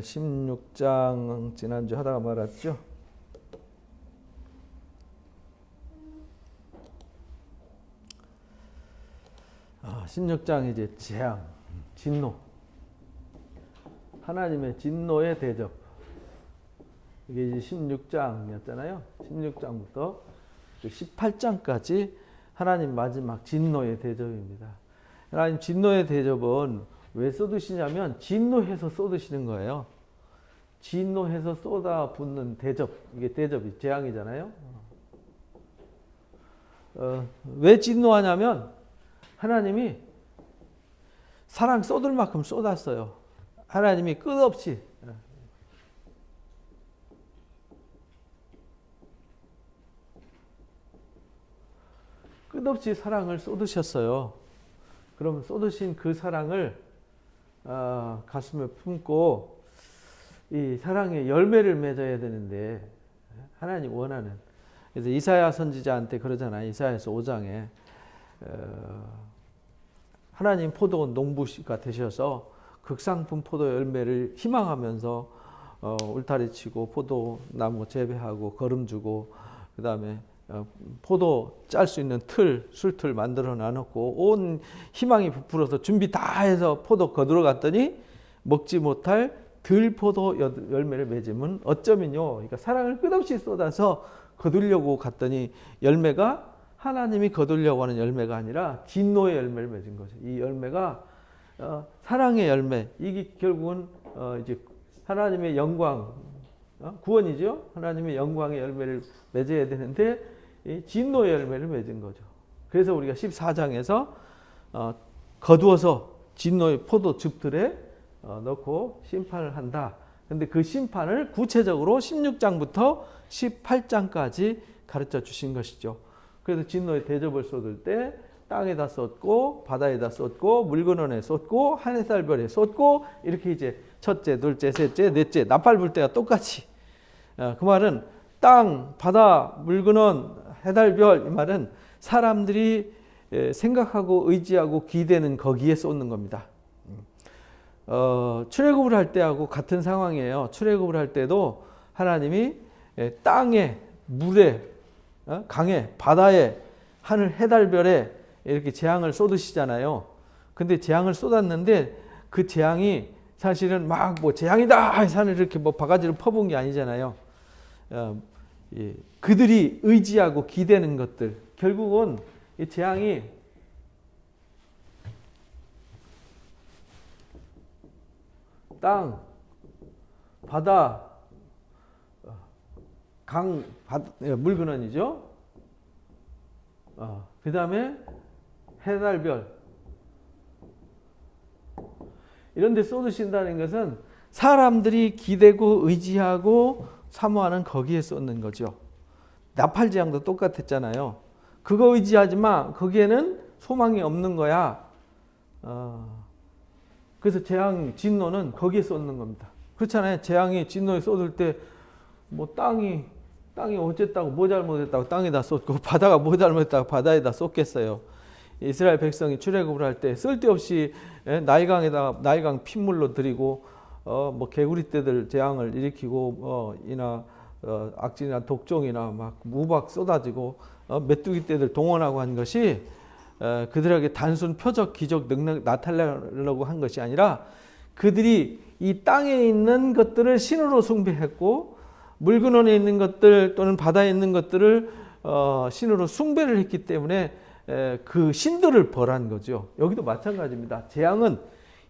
16장 지난주 하다가 말았죠. 아, 16장 이제 재앙, 진노, 하나님의 진노의 대접. 이게 이제 16장이었잖아요. 16장부터 18장까지 하나님 마지막 진노의 대접입니다. 하나님 진노의 대접은 왜 쏟으시냐면 진노해서 쏟으시는 거예요. 진노해서 쏟아붓는 대접. 이게 대접이 재앙이잖아요. 왜 진노하냐면 하나님이 사랑 쏟을 만큼 쏟았어요. 하나님이 끝없이 사랑을 쏟으셨어요. 그럼 쏟으신 그 사랑을 가슴에 품고 이 사랑의 열매를 맺어야 되는데 하나님 원하는, 그래서 이사야 선지자한테 그러잖아요. 이사야서 5장에 하나님 포도원 농부가 되셔서 극상품 포도 열매를 희망하면서 울타리 치고 포도나무 재배하고 거름 주고 그 다음에 포도 짤 수 있는 술틀 만들어 놔놓고 온 희망이 부풀어서 준비 다 해서 포도 거두러 갔더니 먹지 못할 들포도 열매를 맺으면 어쩌면요. 그러니까 사랑을 끝없이 쏟아서 거두려고 갔더니 열매가 하나님이 거두려고 하는 열매가 아니라 진노의 열매를 맺은 거죠. 이 열매가 사랑의 열매. 이게 결국은 이제 하나님의 영광, 구원이죠. 하나님의 영광의 열매를 맺어야 되는데 이 진노의 열매를 맺은 거죠. 그래서 우리가 14장에서 거두어서 진노의 포도즙들에 넣고 심판을 한다. 근데 그 심판을 구체적으로 16장부터 18장까지 가르쳐 주신 것이죠. 그래서 진노의 대접을 쏟을 때 땅에다 쏟고 바다에다 쏟고 물근원에 쏟고 하늘살별에 쏟고 이렇게 이제 첫째, 둘째, 셋째, 넷째 나팔 불 때가 똑같이. 그 말은 땅, 바다, 물근원, 해달별, 이 말은 사람들이 생각하고 의지하고 기대는 거기에 쏟는 겁니다. 출애굽을 할 때하고 같은 상황이에요. 출애굽을 할 때도 하나님이 땅에, 물에, 강에, 바다에, 하늘, 해달별에 이렇게 재앙을 쏟으시잖아요. 근데 재앙을 쏟았는데 그 재앙이 사실은 막 뭐 재앙이다 하늘 이렇게 뭐 바가지를 퍼부은 게 아니잖아요. 그들이 의지하고 기대는 것들, 결국은 이 재앙이 땅, 바다, 강, 물근원이죠. 그 다음에 해달별 이런 데 쏟으신다는 것은 사람들이 기대고 의지하고 사모하는 거기에 쏟는 거죠. 나팔재앙도 똑같았잖아요. 그거 의지하지 마. 거기에는 소망이 없는 거야. 그래서 재앙, 진노는 거기에 쏟는 겁니다. 그렇잖아요. 재앙이 진노에 쏟을 때 뭐 땅이 어쨌다고 뭐 잘못했다고 땅에다 쏟고 바다가 뭐 잘못했다고 바다에다 쏟겠어요. 이스라엘 백성이 출애굽을 할 때 쓸데없이 나일강 핏물로 들이고 뭐 개구리 떼들 재앙을 일으키고 이나 악진이나 독종이나 막 무박 쏟아지고 메뚜기 떼들 동원하고 한 것이 그들에게 단순 표적 기적 능력 나타내려고 한 것이 아니라 그들이 이 땅에 있는 것들을 신으로 숭배했고 물근원에 있는 것들 또는 바다에 있는 것들을 신으로 숭배를 했기 때문에 그 신들을 벌한 거죠. 여기도 마찬가지입니다. 재앙은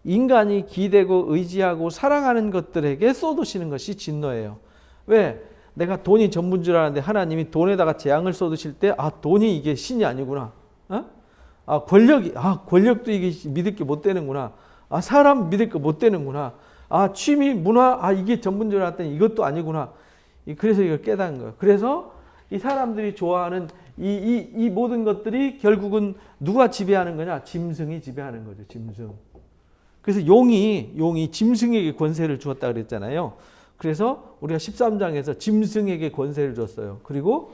인간이 기대고 의지하고 사랑하는 것들에게 쏟으시는 것이 진노예요. 왜? 내가 돈이 전부인 줄 알았는데 하나님이 돈에다가 재앙을 쏟으실 때 돈이 이게 신이 아니구나. 권력도 이게 믿을 게 못 되는구나. 사람 믿을 게 못 되는구나. 취미, 문화, 이게 전부인 줄 알았더니 이것도 아니구나. 그래서 이걸 깨닫는 거예요. 그래서 이 사람들이 좋아하는 이 모든 것들이 결국은 누가 지배하는 거냐? 짐승이 지배하는 거죠. 짐승. 그래서 용이 짐승에게 권세를 주었다 그랬잖아요. 그래서 우리가 13장에서 짐승에게 권세를 줬어요. 그리고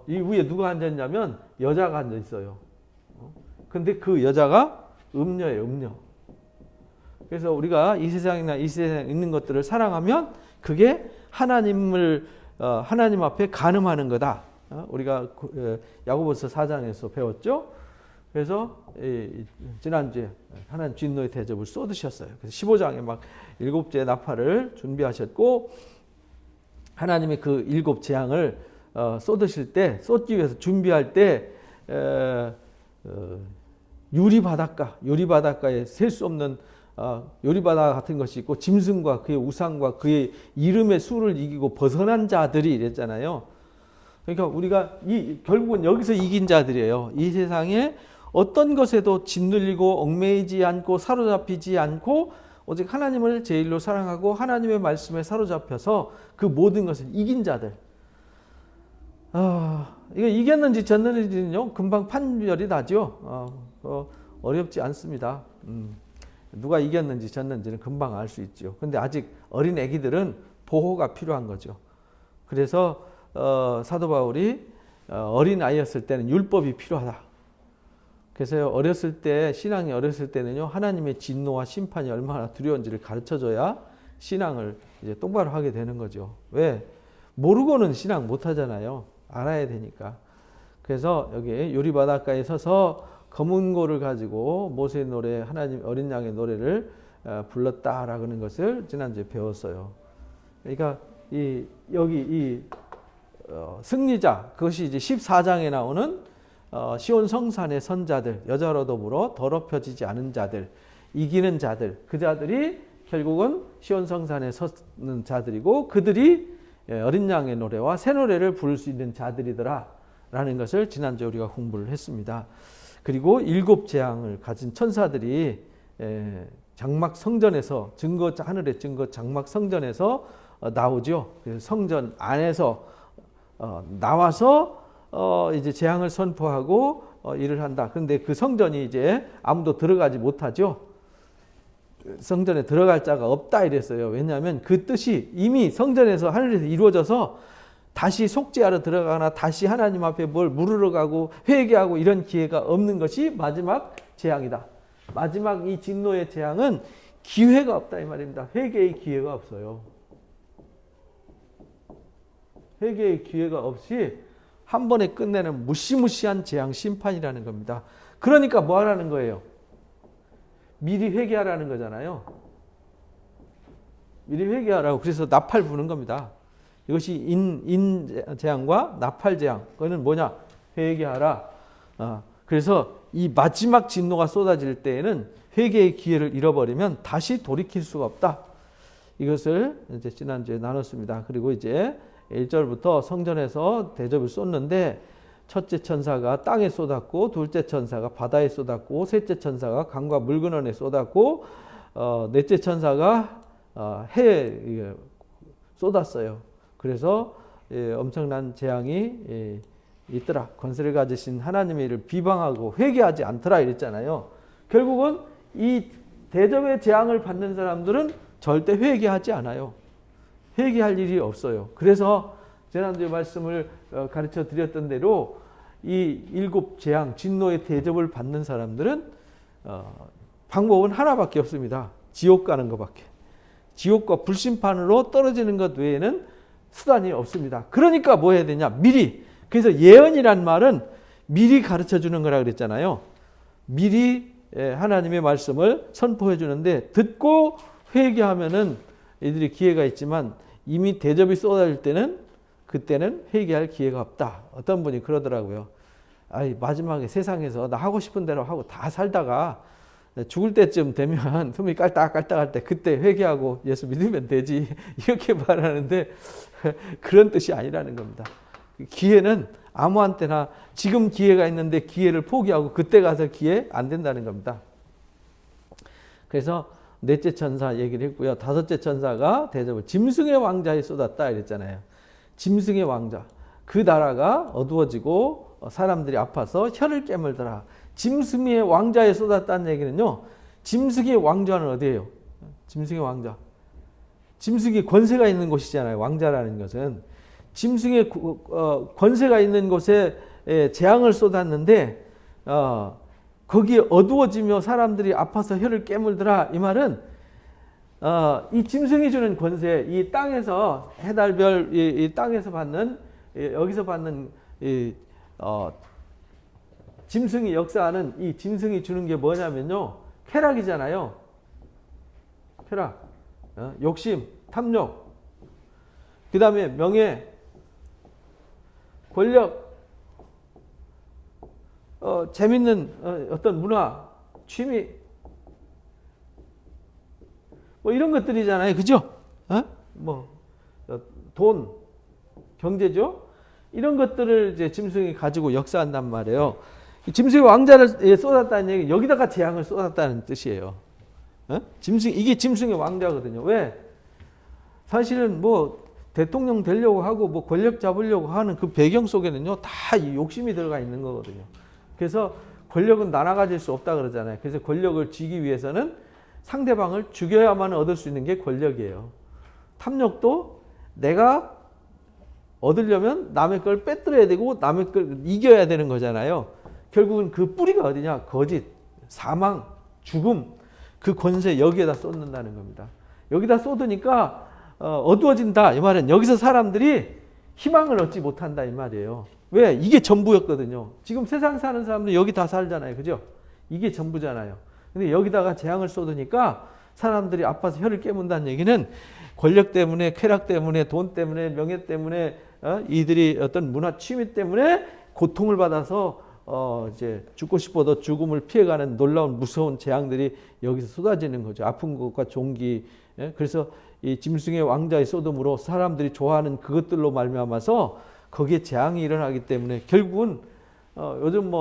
이 위에 누가 앉았냐면 여자가 앉아 있어요. 근데 그 여자가 음녀예요. 음녀. 그래서 우리가 이 세상이나 이 세상에 있는 것들을 사랑하면 그게 하나님 앞에 간음하는 거다. 우리가 야고보서 4장에서 배웠죠. 그래서 지난주에 하나님 진노의 대접을 쏟으셨어요. 그래서 15장에 막 7째 나팔을 준비하셨고, 하나님의 그 7 재앙을 쏟으실 때, 쏟기 위해서 준비할 때 유리바닷가에 셀 수 없는 유리바다 같은 것이 있고, 짐승과 그의 우상과 그의 이름의 수를 이기고 벗어난 자들이 이랬잖아요. 그러니까 우리가 결국은 여기서 이긴 자들이에요. 이 세상에 어떤 것에도 짓눌리고 얽매이지 않고 사로잡히지 않고 오직 하나님을 제일로 사랑하고 하나님의 말씀에 사로잡혀서 그 모든 것을 이긴 자들. 이거 이겼는지 졌는지는요, 금방 판별이 나죠. 어렵지 않습니다. 누가 이겼는지 졌는지는 금방 알 수 있죠. 근데 아직 어린 애기들은 보호가 필요한 거죠. 그래서 사도 바울이 어린 아이였을 때는 율법이 필요하다. 그래서 어렸을 때, 신앙이 어렸을 때는요, 하나님의 진노와 심판이 얼마나 두려운지를 가르쳐줘야 신앙을 이제 똑바로 하게 되는 거죠. 왜? 모르고는 신앙 못 하잖아요. 알아야 되니까. 그래서 여기 유리바닷가에 서서 검은 고를 가지고 모세의 노래, 하나님 어린 양의 노래를 불렀다라는 것을 지난주에 배웠어요. 그러니까 여기 승리자, 그것이 이제 14장에 나오는 시온 성산의 선자들, 여자로 더불어 더럽혀지지 않은 자들, 이기는 자들, 그 자들이 결국은 시온 성산에 서는 자들이고, 그들이 어린 양의 노래와 새 노래를 부를 수 있는 자들이더라 라는 것을 지난주에 우리가 공부를 했습니다. 그리고 7 재앙을 가진 천사들이 장막 성전에서, 하늘의 증거 장막 성전에서 나오죠. 그래서 성전 안에서 나와서 이제 재앙을 선포하고 일을 한다. 그런데 그 성전이 이제 아무도 들어가지 못하죠. 성전에 들어갈 자가 없다 이랬어요. 왜냐하면 그 뜻이 이미 성전에서 하늘에서 이루어져서 다시 속죄하러 들어가거나 다시 하나님 앞에 뭘 물으러 가고 회개하고 이런 기회가 없는 것이 마지막 재앙이다. 마지막 이 진노의 재앙은 기회가 없다 이 말입니다. 회개의 기회가 없어요. 회개의 기회가 없이 한 번에 끝내는 무시무시한 재앙 심판이라는 겁니다. 그러니까 뭐 하라는 거예요? 미리 회개하라는 거잖아요. 미리 회개하라고. 그래서 나팔 부는 겁니다. 이것이 인재앙과 나팔재앙. 그거는 뭐냐? 회개하라. 그래서 이 마지막 진노가 쏟아질 때에는 회개의 기회를 잃어버리면 다시 돌이킬 수가 없다. 이것을 이제 지난주에 나눴습니다. 그리고 이제 1절부터 성전에서 대접을 쏟는데, 첫째 천사가 땅에 쏟았고, 둘째 천사가 바다에 쏟았고, 셋째 천사가 강과 물근원에 쏟았고, 넷째 천사가 해에 쏟았어요. 그래서 엄청난 재앙이 있더라. 권세를 가지신 하나님의 일을 비방하고 회개하지 않더라 이랬잖아요. 결국은 이 대접의 재앙을 받는 사람들은 절대 회개하지 않아요. 회개할 일이 없어요. 그래서 지난주에 말씀을 가르쳐 드렸던 대로 이 7 재앙, 진노의 대접을 받는 사람들은 방법은 하나밖에 없습니다. 지옥 가는 것밖에. 지옥과 불심판으로 떨어지는 것 외에는 수단이 없습니다. 그러니까 뭐 해야 되냐? 미리. 그래서 예언이란 말은 미리 가르쳐 주는 거라 그랬잖아요. 미리 하나님의 말씀을 선포해 주는데, 듣고 회개하면은 이들이 기회가 있지만 이미 대접이 쏟아질 때는, 그때는 회개할 기회가 없다. 어떤 분이 그러더라고요. 마지막에 세상에서 나 하고 싶은 대로 하고 다 살다가 죽을 때쯤 되면 숨이 깔딱깔딱할 때 그때 회개하고 예수 믿으면 되지. 이렇게 말하는데 그런 뜻이 아니라는 겁니다. 기회는 아무한테나 지금 기회가 있는데 기회를 포기하고 그때 가서 기회 안 된다는 겁니다. 그래서 넷째 천사 얘기를 했고요. 다섯째 천사가 대접을 짐승의 왕자에 쏟았다 이랬잖아요. 짐승의 왕자. 그 나라가 어두워지고 사람들이 아파서 혀를 깨물더라. 짐승의 왕자에 쏟았다는 얘기는요. 짐승의 왕좌는 어디예요? 짐승의 왕좌. 짐승이 권세가 있는 곳이잖아요. 왕자라는 것은. 짐승의 권세가 있는 곳에 재앙을 쏟았는데 거기에 어두워지며 사람들이 아파서 혀를 깨물더라. 이 말은 이 짐승이 주는 권세, 이 땅에서 해달별 이 땅에서 받는 여기서 받는 짐승이 역사하는 이 짐승이 주는 게 뭐냐면요, 쾌락이잖아요. 쾌락, 욕심, 탐욕, 그 다음에 명예, 권력, 재밌는 어떤 문화, 취미, 뭐 이런 것들이잖아요, 그죠? 돈, 경제죠. 이런 것들을 이제 짐승이 가지고 역사한단 말이에요. 짐승이 왕자를 쏟았다는 얘기, 여기다가 재앙을 쏟았다는 뜻이에요. 짐승, 이게 짐승의 왕자거든요. 왜? 사실은 뭐 대통령 되려고 하고 뭐 권력 잡으려고 하는 그 배경 속에는요, 다 이 욕심이 들어가 있는 거거든요. 그래서 권력은 나눠 가질 수 없다 그러잖아요. 그래서 권력을 쥐기 위해서는 상대방을 죽여야만 얻을 수 있는 게 권력이에요. 탐욕도 내가 얻으려면 남의 걸 빼뜨려야 되고 남의 걸 이겨야 되는 거잖아요. 결국은 그 뿌리가 어디냐? 거짓, 사망, 죽음, 그 권세 여기에다 쏟는다는 겁니다. 여기다 쏟으니까 어두워진다 이 말은 여기서 사람들이 희망을 얻지 못한다 이 말이에요. 왜? 이게 전부였거든요. 지금 세상 사는 사람들 여기 다 살잖아요. 그죠? 이게 전부잖아요. 근데 여기다가 재앙을 쏟으니까 사람들이 아파서 혀를 깨문다는 얘기는 권력 때문에, 쾌락 때문에, 돈 때문에, 명예 때문에, 이들이 어떤 문화 취미 때문에 고통을 받아서 이제 죽고 싶어도 죽음을 피해가는 놀라운 무서운 재앙들이 여기서 쏟아지는 거죠. 아픈 것과 종기. 그래서 이 짐승의 왕자의 소돔으로 사람들이 좋아하는 그것들로 말미암아서 거기에 재앙이 일어나기 때문에 결국은 요즘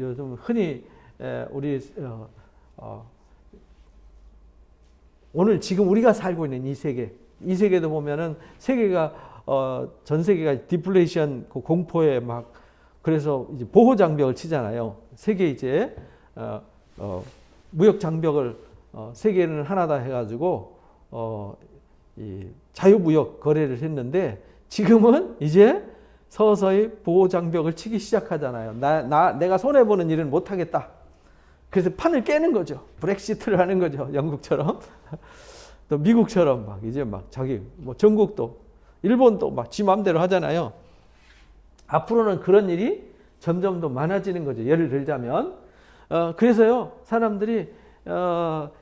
요즘 흔히 우리 오늘 지금 우리가 살고 있는 이 세계도 보면은 세계가 전 세계가 디플레이션 공포에 막 그래서 이제 보호 장벽을 치잖아요. 세계 이제 무역 장벽을 세계는 하나다 해가지고 이 자유무역 거래를 했는데 지금은 이제 서서히 보호 장벽을 치기 시작하잖아요. 내가 손해 보는 일은 못 하겠다. 그래서 판을 깨는 거죠. 브렉시트를 하는 거죠. 영국처럼 또 미국처럼 막 이제 막 자기 뭐 전국도 일본도 막 지 마음대로 하잖아요. 앞으로는 그런 일이 점점 더 많아지는 거죠. 예를 들자면 그래서요 사람들이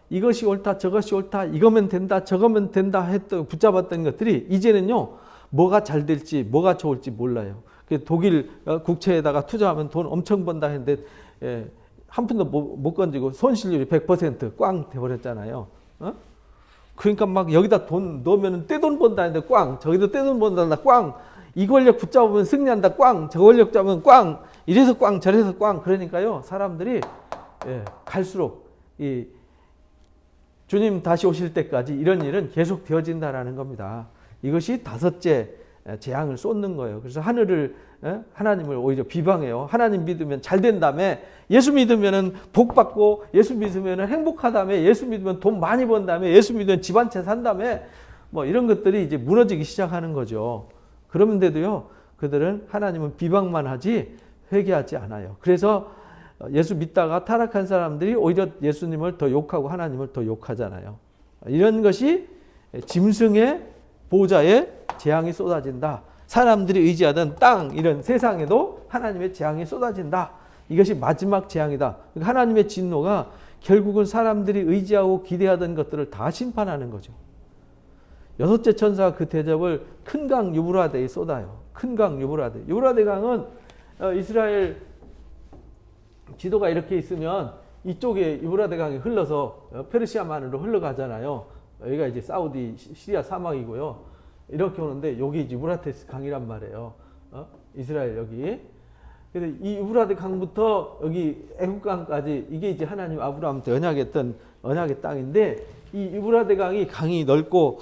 이것이 옳다 저것이 옳다 이거면 된다 저거면 된다 했던 붙잡았던 것들이 이제는요 뭐가 잘 될지 뭐가 좋을지 몰라요. 독일 국채에다가 투자하면 돈 엄청 번다 했는데 한 푼도 못 건지고 손실률이 100%꽝 돼버렸잖아요. 그러니까 막 여기다 돈 넣으면 떼돈 번다 했는데 꽝, 저기도 떼돈 번다 꽝, 이 권력 붙잡으면 승리한다 꽝, 저 권력 잡으면 꽝, 이래서 꽝 저래서 꽝. 그러니까요 사람들이 갈수록 이 주님 다시 오실 때까지 이런 일은 계속 되어진다라는 겁니다. 이것이 다섯째 재앙을 쏟는 거예요. 그래서 하나님을 오히려 비방해요. 하나님 믿으면 잘 된다며, 예수 믿으면 복 받고, 예수 믿으면 행복하다며, 예수 믿으면 돈 많이 번다며, 예수 믿으면 집 한 채 산다며, 뭐 이런 것들이 이제 무너지기 시작하는 거죠. 그런데도요, 그들은 하나님은 비방만 하지 회개하지 않아요. 그래서 예수 믿다가 타락한 사람들이 오히려 예수님을 더 욕하고 하나님을 더 욕하잖아요. 이런 것이 짐승의 보호자의 재앙이 쏟아진다. 사람들이 의지하던 땅 이런 세상에도 하나님의 재앙이 쏟아진다. 이것이 마지막 재앙이다. 하나님의 진노가 결국은 사람들이 의지하고 기대하던 것들을 다 심판하는 거죠. 여섯째 천사가 그 대접을 큰 강 유브라데에 쏟아요. 큰 강 유브라데. 유브라데 강은 이스라엘 지도가 이렇게 있으면 이쪽에 유브라데 강이 흘러서 페르시아만으로 흘러가잖아요. 여기가 이제 사우디 시리아 사막이고요. 이렇게 오는데 여기 유브라테스 강이란 말이에요. 이스라엘 여기. 그래서 이 유브라데 강부터 여기 애국강까지 이게 이제 하나님 아브라함한테 언약했던 언약의 땅인데 이 유브라데 강이 넓고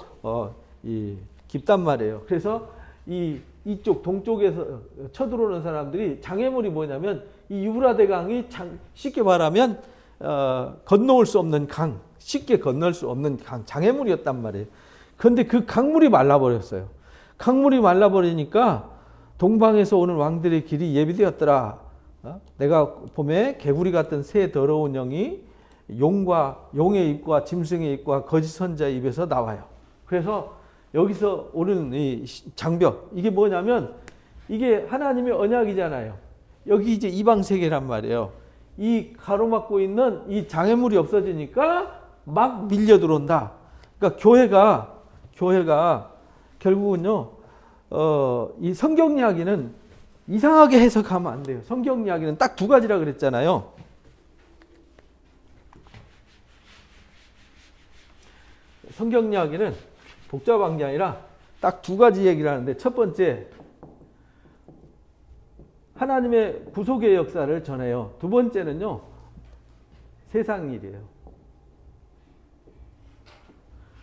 깊단 말이에요. 그래서 이쪽 동쪽에서 쳐들어오는 사람들이 장애물이 뭐냐면 이 유브라데 강이 쉽게 말하면 건너올 수 없는 강, 쉽게 건널 수 없는 강, 장애물이었단 말이에요. 그런데 그 강물이 말라버렸어요. 강물이 말라버리니까 동방에서 오는 왕들의 길이 예비되었더라. 내가 봄에 개구리 같은 새 더러운 영이 용의 입과 짐승의 입과 거짓 선자의 입에서 나와요. 그래서 여기서 오는 이 장벽, 이게 뭐냐면 이게 하나님의 언약이잖아요. 여기 이제 이방 세계란 말이에요. 이 가로막고 있는 이 장애물이 없어지니까 막 밀려 들어온다. 그러니까 교회가 결국은요, 이 성경 이야기는 이상하게 해석하면 안 돼요. 성경 이야기는 딱 두 가지라 그랬잖아요. 성경 이야기는 복잡한 게 아니라 딱 두 가지 얘기를 하는데, 첫 번째, 하나님의 구속의 역사를 전해요. 두 번째는요, 세상 일이에요.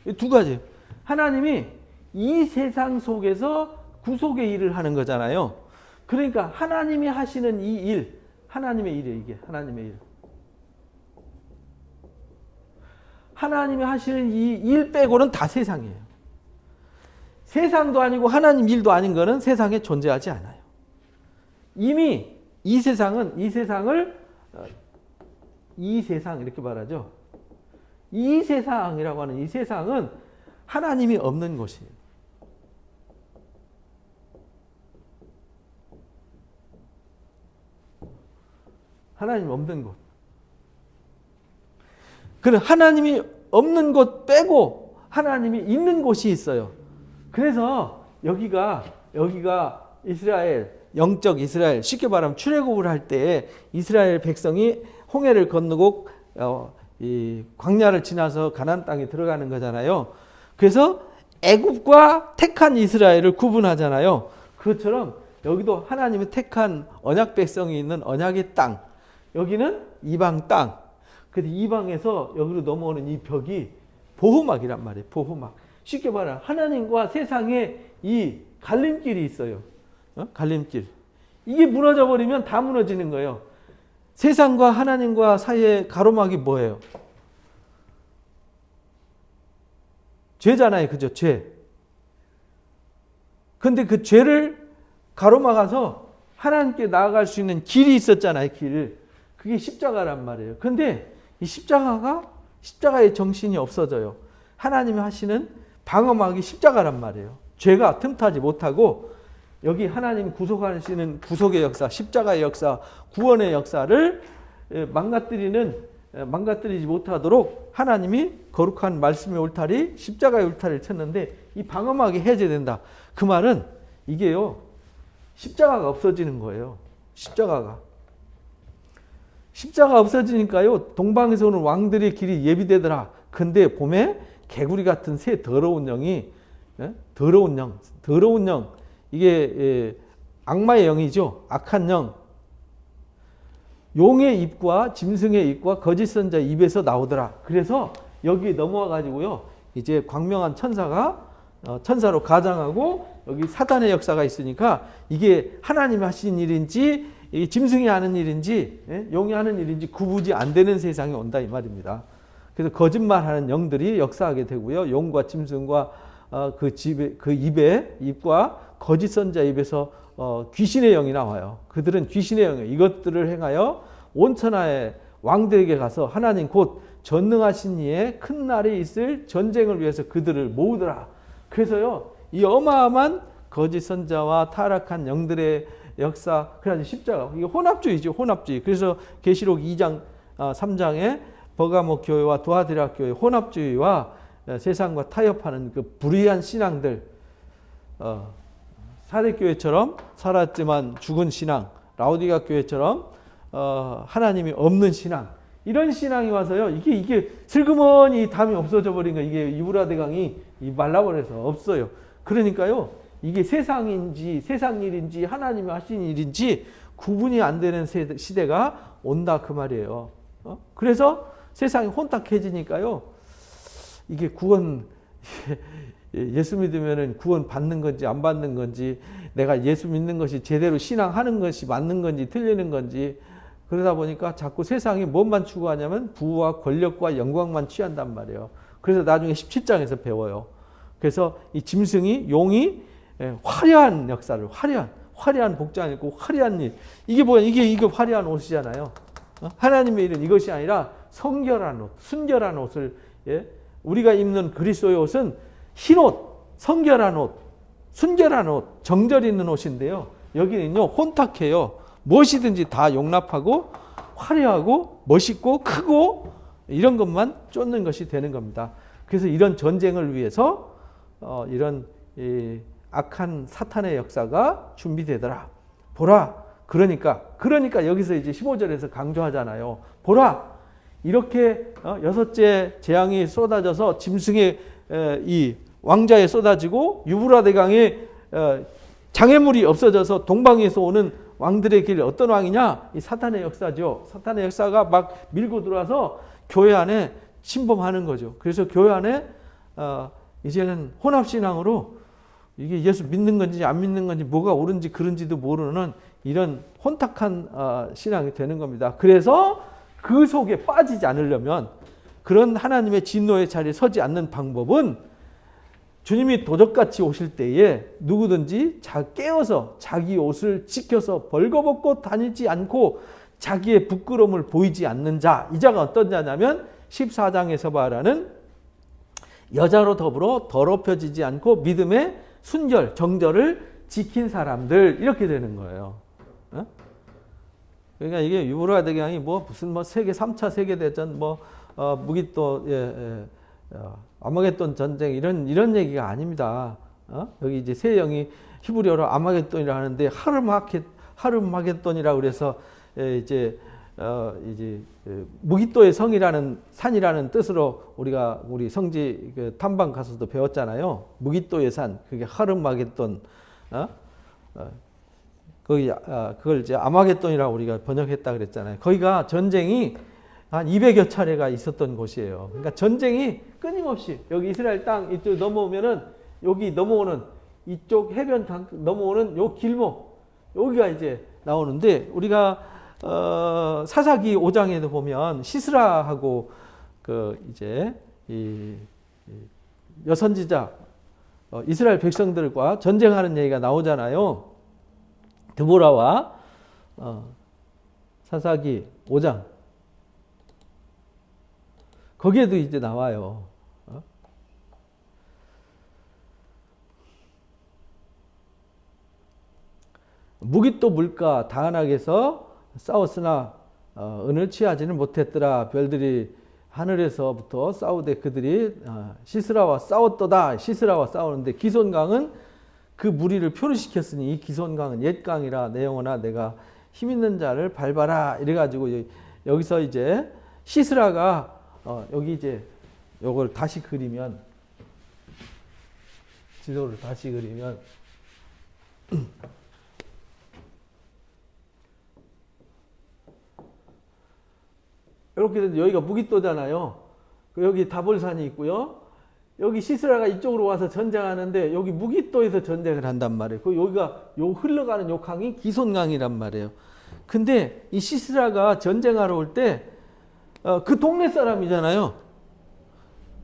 이 두 가지. 하나님이 이 세상 속에서 구속의 일을 하는 거잖아요. 그러니까 하나님이 하시는 이 일, 하나님의 일이에요. 이게 하나님의 일. 하나님이 하시는 이 일 빼고는 다 세상이에요. 세상도 아니고 하나님 일도 아닌 거는 세상에 존재하지 않아요. 이미 이 세상을 이 세상 이렇게 말하죠. 이 세상이라고 하는 이 세상은 하나님이 없는 곳이에요. 하나님 없는 곳. 그럼 하나님이 없는 곳 빼고 하나님이 있는 곳이 있어요. 그래서 여기가 이스라엘, 영적 이스라엘, 쉽게 말하면 출애굽을 할 때 이스라엘 백성이 홍해를 건너고 이 광야를 지나서 가나안 땅에 들어가는 거잖아요. 그래서 애굽과 택한 이스라엘을 구분하잖아요. 그것처럼 여기도 하나님의 택한 언약 백성이 있는 언약의 땅, 여기는 이방 땅. 그래서 이방에서 여기로 넘어오는 이 벽이 보호막이란 말이에요. 보호막. 쉽게 말하면 하나님과 세상에 이 갈림길이 있어요. 갈림길. 이게 무너져 버리면 다 무너지는 거예요. 세상과 하나님과 사이의 가로막이 뭐예요? 죄잖아요. 그죠? 죄. 근데 그 죄를 가로막아서 하나님께 나아갈 수 있는 길이 있었잖아요. 길. 그게 십자가란 말이에요. 근데 이 십자가의 정신이 없어져요. 하나님이 하시는 방어막이 십자가란 말이에요. 죄가 틈타지 못하고 여기 하나님이 구속하시는 구속의 역사, 십자가의 역사, 구원의 역사를 망가뜨리지 못하도록 하나님이 거룩한 말씀의 울타리, 십자가의 울타리를 쳤는데 이 방어막이 해제된다. 그 말은 이게요, 십자가가 없어지는 거예요. 십자가가 없어지니까요, 동방에서 오는 왕들의 길이 예비되더라. 근데 봄에 개구리 같은 새 더러운 영이, 더러운 영, 이게 악마의 영이죠. 악한 영. 용의 입과 짐승의 입과 거짓 선자 입에서 나오더라. 그래서 여기 넘어와 가지고요, 이제 광명한 천사로 가장하고 여기 사단의 역사가 있으니까 이게 하나님이 하신 일인지 짐승이 하는 일인지 용이 하는 일인지 구분이 안 되는 세상이 온다 이 말입니다. 그래서 거짓말하는 영들이 역사하게 되고요, 용과 짐승과 그 입과 거짓 선자 입에서 귀신의 영이 나와요. 그들은 귀신의 영이에요. 이것들을 행하여 온 천하의 왕들에게 가서 하나님 곧 전능하신 이의 큰 날이 있을 전쟁을 위해서 그들을 모으더라. 그래서요, 이 어마어마한 거짓 선자와 타락한 영들의 역사, 그래서 십자가, 이게 혼합주의죠. 혼합주의. 그래서 계시록 2장 3장에 버가모 교회와 두아디라 교회 혼합주의와 세상과 타협하는 그 불의한 신앙들, 사대교회처럼 살았지만 죽은 신앙, 라오디가 교회처럼 하나님이 없는 신앙, 이런 신앙이 와서요, 이게 슬그머니 담이 없어져 버린 거예요. 이게 유브라데강이 말라버려서 없어요. 그러니까요, 이게 세상인지 세상 일인지 하나님이 하신 일인지 구분이 안 되는 시대가 온다 그 말이에요. 그래서 세상이 혼탁해지니까요, 이게 구원, 예수 믿으면 구원 받는 건지 안 받는 건지, 내가 예수 믿는 것이 제대로 신앙하는 것이 맞는 건지 틀리는 건지, 그러다 보니까 자꾸 세상이 뭔만 추구하냐면 부와 권력과 영광만 취한단 말이에요. 그래서 나중에 17장에서 배워요. 그래서 이 짐승이, 용이 화려한 역사를, 화려한 복장을 입고 화려한 일, 이게 뭐야? 이게 화려한 옷이잖아요. 하나님의 일은 이것이 아니라 성결한 옷, 순결한 옷을 예? 우리가 입는 그리스도의 옷은 흰 옷, 성결한 옷, 순결한 옷, 정절 있는 옷인데요. 여기는요 혼탁해요. 무엇이든지 다 용납하고 화려하고 멋있고 크고 이런 것만 쫓는 것이 되는 겁니다. 그래서 이런 전쟁을 위해서 이런 악한 사탄의 역사가 준비되더라. 보라. 그러니까 여기서 이제 15절에서 강조하잖아요. 보라. 이렇게 여섯째 재앙이 쏟아져서 짐승의 이 왕자에 쏟아지고 유브라데 강에 장애물이 없어져서 동방에서 오는 왕들의 길 어떤 왕이냐? 이 사탄의 역사죠. 사탄의 역사가 막 밀고 들어와서 교회 안에 침범하는 거죠. 그래서 교회 안에 이제는 혼합신앙으로 이게 예수 믿는 건지 안 믿는 건지 뭐가 옳은지 그른지도 모르는 이런 혼탁한 신앙이 되는 겁니다. 그래서 그 속에 빠지지 않으려면 그런 하나님의 진노의 자리에 서지 않는 방법은 주님이 도적같이 오실 때에 누구든지 깨어서 자기 옷을 지켜서 벌거벗고 다니지 않고 자기의 부끄러움을 보이지 않는 자. 이 자가 어떤 자냐면 14장에서 말하는 여자로 더불어 더럽혀지지 않고 믿음의 순결, 정절을 지킨 사람들 이렇게 되는 거예요. 그러니까 이게 유브라데 강이 무슨 세계 3차 세계대전 무기또 아마겟돈 전쟁 이런 얘기가 아닙니다. 여기 이제 세 영이 히브리어로 아마겟돈이라 하는데 하르마겟돈이라고 그래서 이제 무기또의 성이라는 산이라는 뜻으로 우리 성지 탐방 가서도 배웠잖아요. 무기또의 산 그게 하르마겟돈. 그걸 이제 아마겟돈이라고 우리가 번역했다 그랬잖아요. 거기가 전쟁이 한 200여 차례가 있었던 곳이에요. 그러니까 전쟁이 끊임없이 여기 이스라엘 땅 이쪽 넘어오면은 여기 넘어오는 이쪽 해변 넘어오는 요 길목 여기가 이제 나오는데 우리가 사사기 5장에도 보면 시스라하고 이제 이 여선지자 이스라엘 백성들과 전쟁하는 얘기가 나오잖아요. 드보라와 사사기 5장 거기에도 이제 나와요. 무기또 물가 다한악에서 싸웠으나 은을 취하지는 못했더라. 별들이 하늘에서부터 싸우되 그들이 시스라와 싸웠도다. 시스라와 싸우는데 기손강은 그 무리를 표류시켰으니 이 기손강은 옛강이라 내 영혼아 내가 힘있는 자를 밟아라. 이래가지고 여기서 이제 시스라가 여기 이제 요걸 다시 그리면 지도를 다시 그리면 이렇게 되면 여기가 무기또잖아요. 여기 다볼산이 있고요. 여기 시스라가 이쪽으로 와서 전쟁하는데 여기 무기또에서 전쟁을 한단 말이에요. 여기가 흘러가는 요 강이 기손강이란 말이에요. 근데 이 시스라가 전쟁하러 올 때 그 동네 사람이잖아요.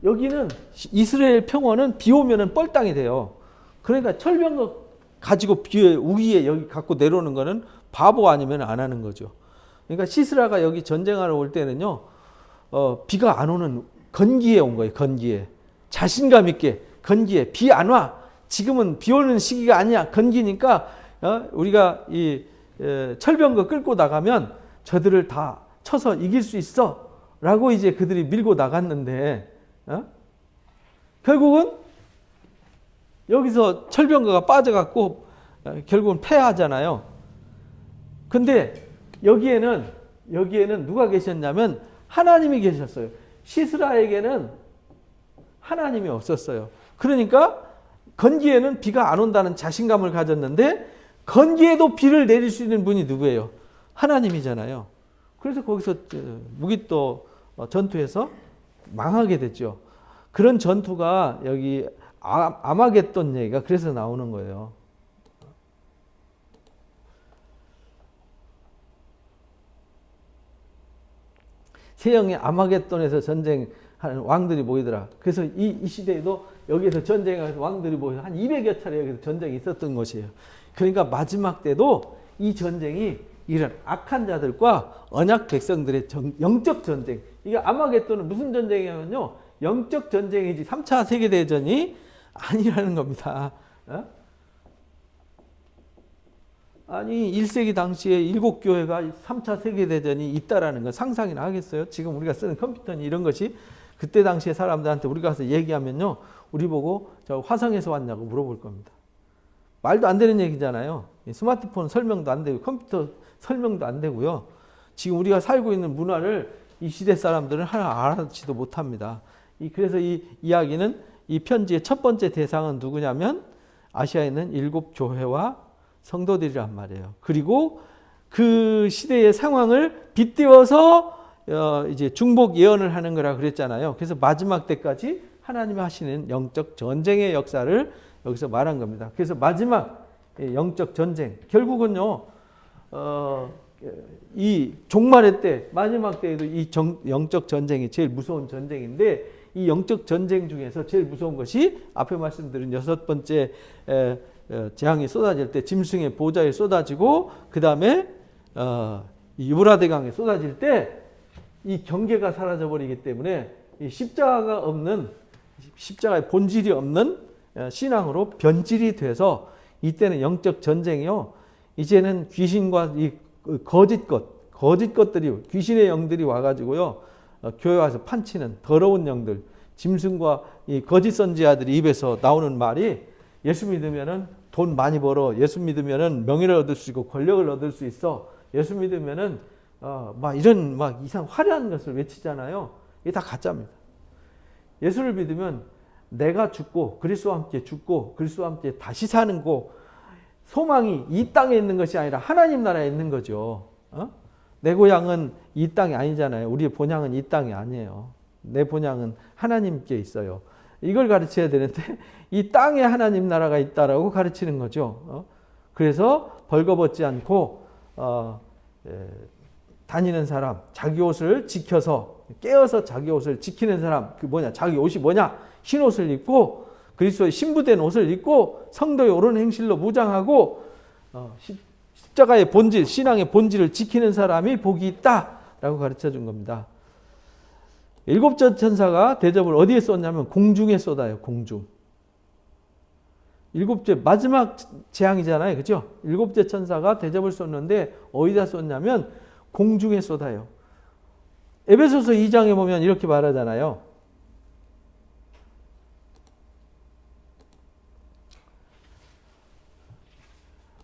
여기는 이스라엘 평원은 비 오면은 뻘땅이 돼요. 그러니까 철병거 가지고 우기에 여기 갖고 내려오는 거는 바보 아니면 안 하는 거죠. 그러니까 시스라가 여기 전쟁하러 올 때는요, 비가 안 오는 건기에 온 거예요. 건기에. 자신감 있게 건기에 비 안 와. 지금은 비 오는 시기가 아니야. 건기니까 우리가 이 철병거 끌고 나가면 저들을 다 쳐서 이길 수 있어. 라고 이제 그들이 밀고 나갔는데 결국은 여기서 철병거가 빠져갖고 결국은 패하잖아요. 근데 여기에는 누가 계셨냐면 하나님이 계셨어요. 시스라에게는 하나님이 없었어요. 그러니까 건기에는 비가 안 온다는 자신감을 가졌는데 건기에도 비를 내릴 수 있는 분이 누구예요? 하나님이잖아요. 그래서 거기서 무기또 전투에서 망하게 됐죠. 그런 전투가 여기 아마겟돈 얘기가 그래서 나오는 거예요. 세형의 아마겟돈에서 전쟁하는 왕들이 모이더라. 그래서 이 시대에도 여기에서 전쟁하면서 왕들이 모여서 한 200여 차례 여기서 전쟁이 있었던 것이에요. 그러니까 마지막 때도 이 전쟁이 이런 악한 자들과 언약 백성들의 영적 전쟁, 이게 아마겟돈은 무슨 전쟁이냐면요. 영적 전쟁이지 3차 세계대전이 아니라는 겁니다. 어? 아니 1세기 당시에 7교회가 3차 세계대전이 있다라는 건 상상이나 하겠어요? 지금 우리가 쓰는 컴퓨터니 이런 것이 그때 당시에 사람들한테 우리가 가서 얘기하면요. 우리 보고 저 화성에서 왔냐고 물어볼 겁니다. 말도 안 되는 얘기잖아요. 스마트폰 설명도 안 되고 컴퓨터 설명도 안 되고요. 지금 우리가 살고 있는 문화를 이 시대 사람들은 하나 알아듣지도 못합니다. 그래서 이 이야기는 이 편지의 첫 번째 대상은 누구냐면 아시아에 있는 7교회와 성도들이란 말이에요. 그리고 그 시대의 상황을 빗대어서 이제 중복 예언을 하는 거라 그랬잖아요. 그래서 마지막 때까지 하나님이 하시는 영적 전쟁의 역사를 여기서 말한 겁니다. 그래서 마지막 영적 전쟁 결국은요. 이 종말의 때 마지막 때에도 이 영적 전쟁이 제일 무서운 전쟁인데 이 영적 전쟁 중에서 제일 무서운 것이 앞에 말씀드린 6번째 재앙이 쏟아질 때 짐승의 보좌에 쏟아지고 그 다음에 유브라데 강에 쏟아질 때 이 경계가 사라져 버리기 때문에 이 십자가가 없는 십자가의 본질이 없는 신앙으로 변질이 돼서 이때는 영적 전쟁이요. 이제는 귀신과 이 거짓 것들이 귀신의 영들이 와가지고요. 교회 와서 판치는 더러운 영들, 짐승과 이 거짓 선지자들이 입에서 나오는 말이 예수 믿으면은 돈 많이 벌어. 예수 믿으면은 명예를 얻을 수 있고 권력을 얻을 수 있어. 예수 믿으면은 막 이런 막 이상 화려한 것을 외치잖아요. 이게 다 가짜입니다. 예수를 믿으면 내가 죽고 그리스도와 함께 죽고 그리스도와 함께 다시 사는 거 소망이 이 땅에 있는 것이 아니라 하나님 나라에 있는 거죠. 내 고향은 이 땅이 아니잖아요. 우리의 본향은 이 땅이 아니에요. 내 본향은 하나님께 있어요. 이걸 가르쳐야 되는데 이 땅에 하나님 나라가 있다라고 가르치는 거죠. 그래서 벌거벗지 않고 다니는 사람, 자기 옷을 지켜서 깨어서 자기 옷을 지키는 사람, 그 뭐냐? 자기 옷이 뭐냐? 흰 옷을 입고 그리스도의 신부된 옷을 입고 성도의 옳은 행실로 무장하고 십자가의 본질, 신앙의 본질을 지키는 사람이 복이 있다라고 가르쳐 준 겁니다. 7째 천사가 대접을 어디에 쏟냐면 공중에 쏟아요. 공중. 7째 마지막 재앙이잖아요. 그렇죠? 7째 천사가 대접을 쏟는데 어디다 쏟냐면 공중에 쏟아요. 에베소서 2장에 보면 이렇게 말하잖아요.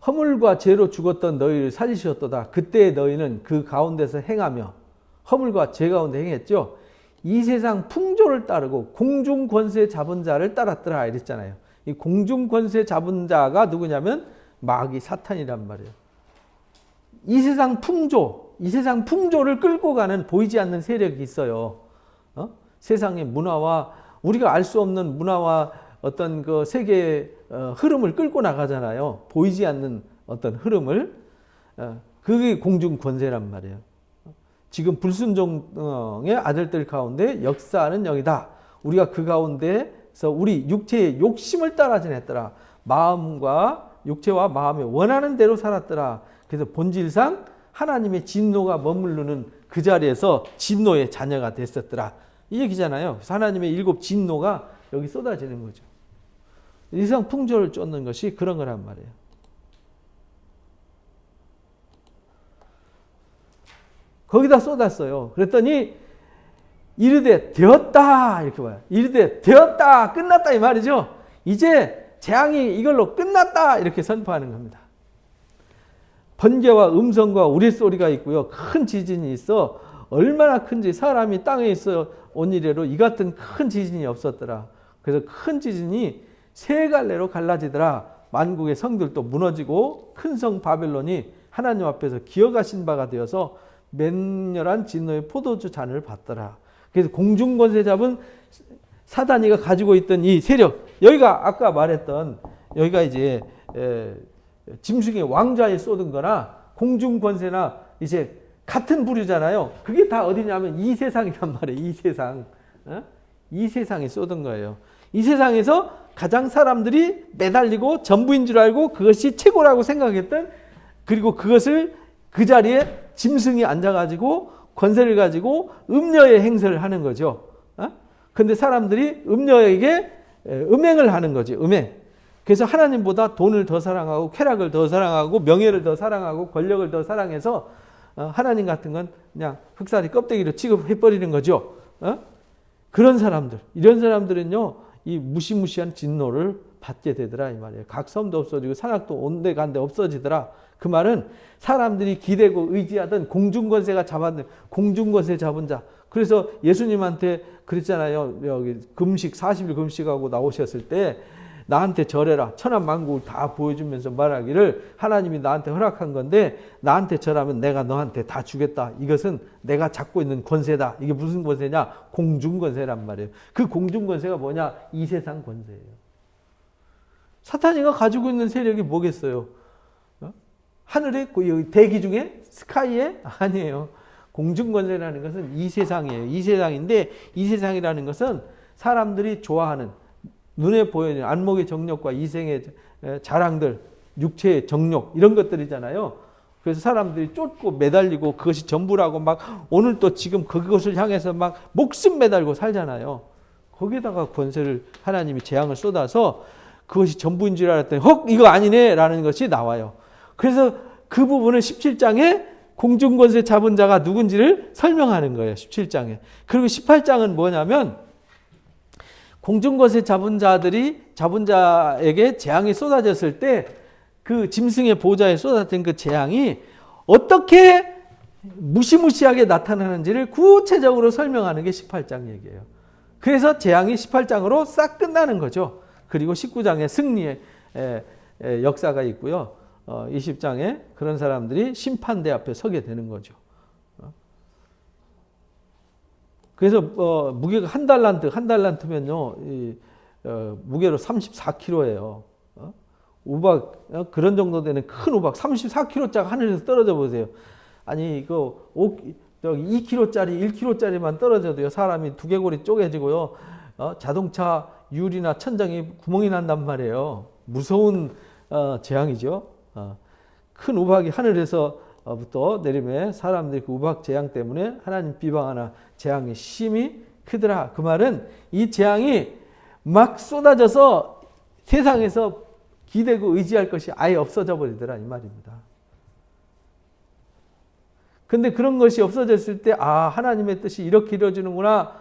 허물과 죄로 죽었던 너희를 살리셨도다. 그때 너희는 그 가운데서 행하며 허물과 죄 가운데 행했죠. 이 세상 풍조를 따르고 공중 권세 잡은 자를 따랐더라 이랬잖아요. 이 공중 권세 잡은 자가 누구냐면 마귀 사탄이란 말이에요. 이 세상 풍조를 끌고 가는 보이지 않는 세력이 있어요. 세상의 문화와 우리가 알 수 없는 문화와 어떤 그 세계의 흐름을 끌고 나가잖아요. 보이지 않는 어떤 흐름을. 그게 공중 권세란 말이에요. 지금 불순종의 아들들 가운데 역사하는 영이다. 우리가 그 가운데서 우리 육체의 욕심을 따라 지냈더라. 마음과 육체와 마음이 원하는 대로 살았더라. 그래서 본질상 하나님의 진노가 머무르는 그 자리에서 진노의 자녀가 됐었더라. 이 얘기잖아요. 그래서 하나님의 7 진노가 여기 쏟아지는 거죠. 이상 풍조를 쫓는 것이 그런 거란 말이에요. 거기다 쏟았어요. 그랬더니 이르되 되었다 이렇게 봐요. 이르되 되었다 끝났다 이 말이죠. 이제 재앙이 이걸로 끝났다 이렇게 선포하는 겁니다. 번개와 음성과 우레소리가 있고요. 큰 지진이 있어. 얼마나 큰지 사람이 땅에 있어 온 이래로 이 같은 큰 지진이 없었더라. 그래서 큰 지진이 세 갈래로 갈라지더라. 만국의 성들도 무너지고 큰 성 바벨론이 하나님 앞에서 기어가신 바가 되어서 맹렬한 진노의 포도주 잔을 받더라. 그래서 공중권세 잡은 사단이가 가지고 있던 이 세력, 여기가 아까 말했던 여기가 이제 짐승의 왕좌에 쏟은 거나 공중권세나 이제 같은 부류잖아요. 그게 다 어디냐면 이 세상이란 말이에요. 이 세상. 이 세상에 쏟은 거예요. 이 세상에서 가장 사람들이 매달리고 전부인 줄 알고 그것이 최고라고 생각했던, 그리고 그것을 그 자리에 짐승이 앉아가지고 권세를 가지고 음녀의 행세를 하는 거죠. 근데 사람들이 음녀에게 음행을 하는 거지. 음행. 그래서 하나님보다 돈을 더 사랑하고 쾌락을 더 사랑하고 명예를 더 사랑하고 권력을 더 사랑해서 하나님 같은 건 그냥 흑살이 껍데기로 취급해버리는 거죠. 그런 사람들, 이런 사람들은요, 이 무시무시한 진노를 받게 되더라 이 말이에요. 각섬도 없어지고 산악도 온데간데 없어지더라. 그 말은 사람들이 기대고 의지하던 공중권세가 잡았는 공중권세 잡은 자. 그래서 예수님한테 그랬잖아요. 여기 금식 40일 금식하고 나오셨을 때 나한테 절해라. 천하만국을 다 보여주면서 말하기를 하나님이 나한테 허락한 건데 나한테 절하면 내가 너한테 다 주겠다. 이것은 내가 잡고 있는 권세다. 이게 무슨 권세냐? 공중권세란 말이에요. 그 공중권세가 뭐냐? 이 세상 권세예요. 사탄이가 가지고 있는 세력이 뭐겠어요? 하늘에 대기 중에 스카이에? 아니에요. 공중권세라는 것은 이 세상이에요. 이 세상인데 이 세상이라는 것은 사람들이 좋아하는 눈에 보이는 안목의 정욕과 이생의 자랑들, 육체의 정욕 이런 것들이잖아요. 그래서 사람들이 쫓고 매달리고 그것이 전부라고 막 오늘 또 지금 그것을 향해서 막 목숨 매달고 살잖아요. 거기에다가 권세를 하나님이 재앙을 쏟아서 그것이 전부인 줄 알았더니 헉 이거 아니네 라는 것이 나와요. 그래서 그 부분을 17장에 공중권세 잡은 자가 누군지를 설명하는 거예요. 17장에. 그리고 18장은 뭐냐면 공중권세 잡은 자에게 재앙이 쏟아졌을 때 그 짐승의 보호자에 쏟아진 그 재앙이 어떻게 무시무시하게 나타나는지를 구체적으로 설명하는 게 18장 얘기예요. 그래서 재앙이 18장으로 싹 끝나는 거죠. 그리고 19장에 승리의 역사가 있고요. 20장에 그런 사람들이 심판대 앞에 서게 되는 거죠. 그래서 무게가 한 달란트면요, 무게로 34kg예요. 우박 그런 정도 되는 큰 우박 34kg짜리 하늘에서 떨어져 보세요. 아니 이거 2kg짜리 1kg짜리만 떨어져도요 사람이 두개골이 쪼개지고요, 자동차 유리나 천장에 구멍이 난단 말이에요. 무서운 재앙이죠. 큰 우박이 하늘에서부터 내리면 사람들이 그 우박 재앙 때문에 하나님 비방하나 재앙이 심히 크더라. 그 말은 이 재앙이 막 쏟아져서 세상에서 기대고 의지할 것이 아예 없어져 버리더라 이 말입니다. 근데 그런 것이 없어졌을 때 하나님의 뜻이 이렇게 이루어지는구나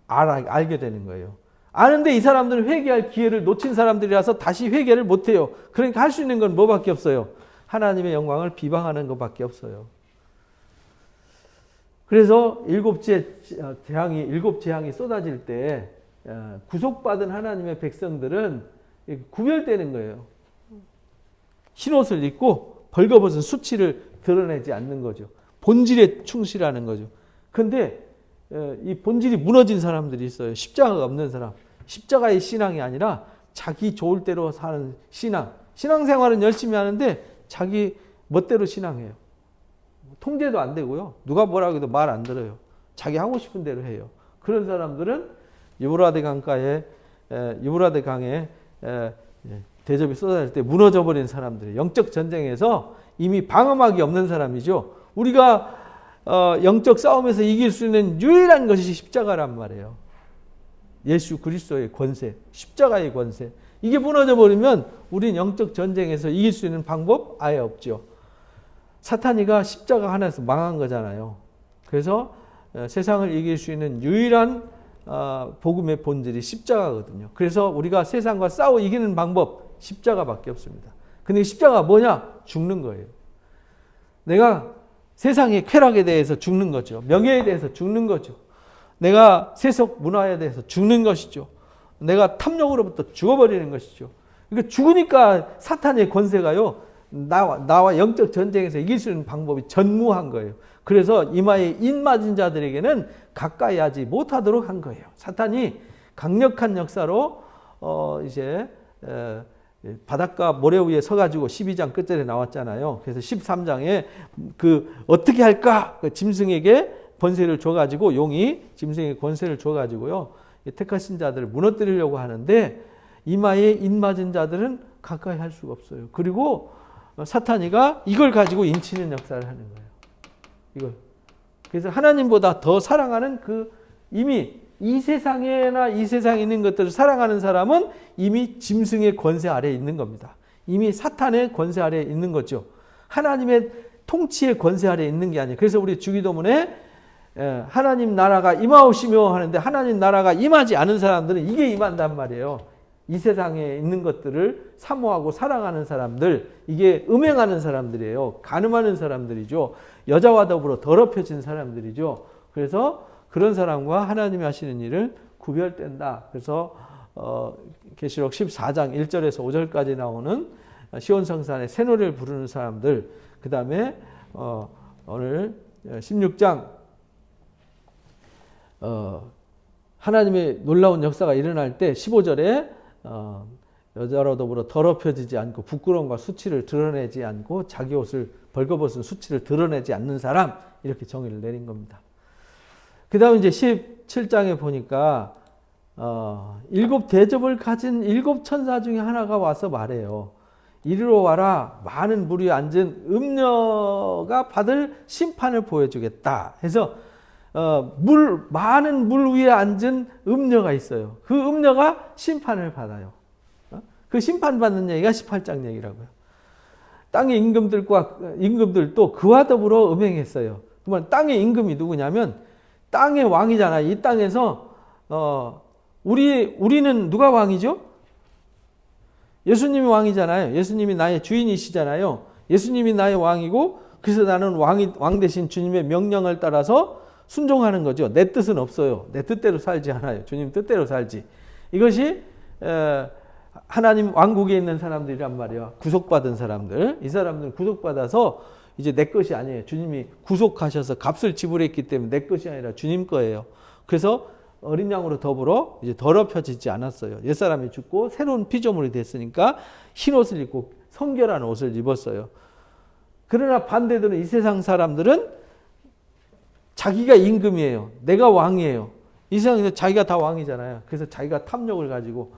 알게 되는 거예요. 아는데 이 사람들은 회개할 기회를 놓친 사람들이라서 다시 회개를 못해요. 그러니까 할 수 있는 건 뭐밖에 없어요? 하나님의 영광을 비방하는 것밖에 없어요. 그래서 일곱 재앙이 쏟아질 때 구속받은 하나님의 백성들은 구별되는 거예요. 흰옷을 입고 벌거벗은 수치를 드러내지 않는 거죠. 본질에 충실하는 거죠. 그런데 이 본질이 무너진 사람들이 있어요. 십자가가 없는 사람. 십자가의 신앙이 아니라 자기 좋을 대로 사는 신앙. 신앙생활은 열심히 하는데 자기 멋대로 신앙해요. 통제도 안 되고요. 누가 뭐라고 해도 말 안 들어요. 자기 하고 싶은 대로 해요. 그런 사람들은 유브라데 강에 대접이 쏟아질 때 무너져 버린 사람들이 영적 전쟁에서 이미 방어막이 없는 사람이죠. 우리가 영적 싸움에서 이길 수 있는 유일한 것이 십자가란 말이에요. 예수 그리스도의 권세, 십자가의 권세. 이게 무너져 버리면 우린 영적 전쟁에서 이길 수 있는 방법 아예 없죠. 사탄이가 십자가 하나에서 망한 거잖아요. 그래서 세상을 이길 수 있는 유일한 복음의 본질이 십자가거든요. 그래서 우리가 세상과 싸워 이기는 방법 십자가밖에 없습니다. 근데 십자가가 뭐냐? 죽는 거예요. 내가 세상의 쾌락에 대해서 죽는 거죠. 명예에 대해서 죽는 거죠. 내가 세속 문화에 대해서 죽는 것이죠. 내가 탐욕으로부터 죽어버리는 것이죠. 그러니까 죽으니까 사탄의 권세가요, 나와 영적 전쟁에서 이길 수 있는 방법이 전무한 거예요. 그래서 이마에 인 맞은 자들에게는 가까이 하지 못하도록 한 거예요. 사탄이 강력한 역사로 이제 바닷가 모래 위에 서가지고 12장 끝절에 나왔잖아요. 그래서 13장에 그 어떻게 할까? 그 짐승에게 권세를 줘가지고 용이 짐승에게 권세를 줘가지고요, 택하신 자들을 무너뜨리려고 하는데 이마에 인 맞은 자들은 가까이 할 수가 없어요. 그리고 사탄이가 이걸 가지고 인치는 역사를 하는 거예요. 이걸 그래서 하나님보다 더 사랑하는 그 이미 이 세상에나 이 세상에 있는 것들을 사랑하는 사람은 이미 짐승의 권세 아래에 있는 겁니다. 이미 사탄의 권세 아래에 있는 거죠. 하나님의 통치의 권세 아래에 있는 게 아니에요. 그래서 우리 주기도문에 하나님 나라가 임하오시며 하는데 하나님 나라가 임하지 않은 사람들은 이게 임한단 말이에요. 이 세상에 있는 것들을 사모하고 사랑하는 사람들, 이게 음행하는 사람들이에요. 간음하는 사람들이죠. 여자와 더불어 더럽혀진 사람들이죠. 그래서 그런 사람과 하나님이 하시는 일을 구별된다. 그래서 계시록 14장 1절에서 5절까지 나오는 시온성산의 새 노래를 부르는 사람들, 그 다음에 오늘 16장 하나님의 놀라운 역사가 일어날 때 15절에 여자로 더불어 더럽혀지지 않고 부끄러움과 수치를 드러내지 않고 자기 옷을 벌거벗은 수치를 드러내지 않는 사람, 이렇게 정의를 내린 겁니다. 그 다음에 이제 17장에 보니까 일곱 대접을 가진 일곱 천사 중에 하나가 와서 말해요. 이리로 와라, 많은 물 위에 앉은 음녀가 받을 심판을 보여주겠다 해서 많은 물 위에 앉은 음녀가 있어요. 그 음녀가 심판을 받아요. 그 심판받는 얘기가 18장 얘기라고요. 땅의 임금들도 그와 더불어 음행했어요. 그러면 땅의 임금이 누구냐면 땅의 왕이잖아요. 이 땅에서 우리는 누가 왕이죠? 예수님이 왕이잖아요. 예수님이 나의 주인이시잖아요. 예수님이 나의 왕이고, 그래서 나는 왕 대신 주님의 명령을 따라서 순종하는 거죠. 내 뜻은 없어요. 내 뜻대로 살지 않아요. 주님 뜻대로 살지. 이것이 하나님 왕국에 있는 사람들이란 말이에요. 구속받은 사람들. 이 사람들은 구속받아서 이제 내 것이 아니에요. 주님이 구속하셔서 값을 지불했기 때문에 내 것이 아니라 주님 거예요. 그래서 어린 양으로 더불어 이제 더럽혀지지 않았어요. 옛사람이 죽고 새로운 피조물이 됐으니까 흰 옷을 입고 성결한 옷을 입었어요. 그러나 반대로는 이 세상 사람들은 자기가 임금이에요. 내가 왕이에요. 이 세상에서 자기가 다 왕이잖아요. 그래서 자기가 탐욕을 가지고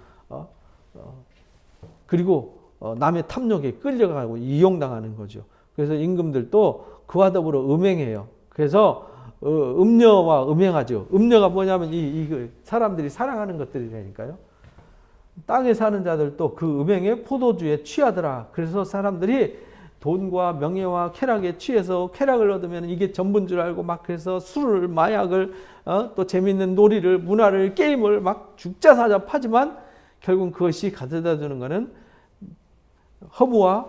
그리고 남의 탐욕에 끌려가고 이용당하는 거죠. 그래서 임금들도 그와 더불어 음행해요. 그래서 음녀와 음행하죠. 음녀가 뭐냐면 이 사람들이 사랑하는 것들이라니까요. 땅에 사는 자들도 그 음행의 포도주에 취하더라. 그래서 사람들이 돈과 명예와 쾌락에 취해서 쾌락을 얻으면 이게 전부인 줄 알고 막 그래서 술을, 마약을, 또 재밌는 놀이를, 문화를, 게임을 막 죽자사자 파지만 결국 그것이 가져다 주는 것은 허무와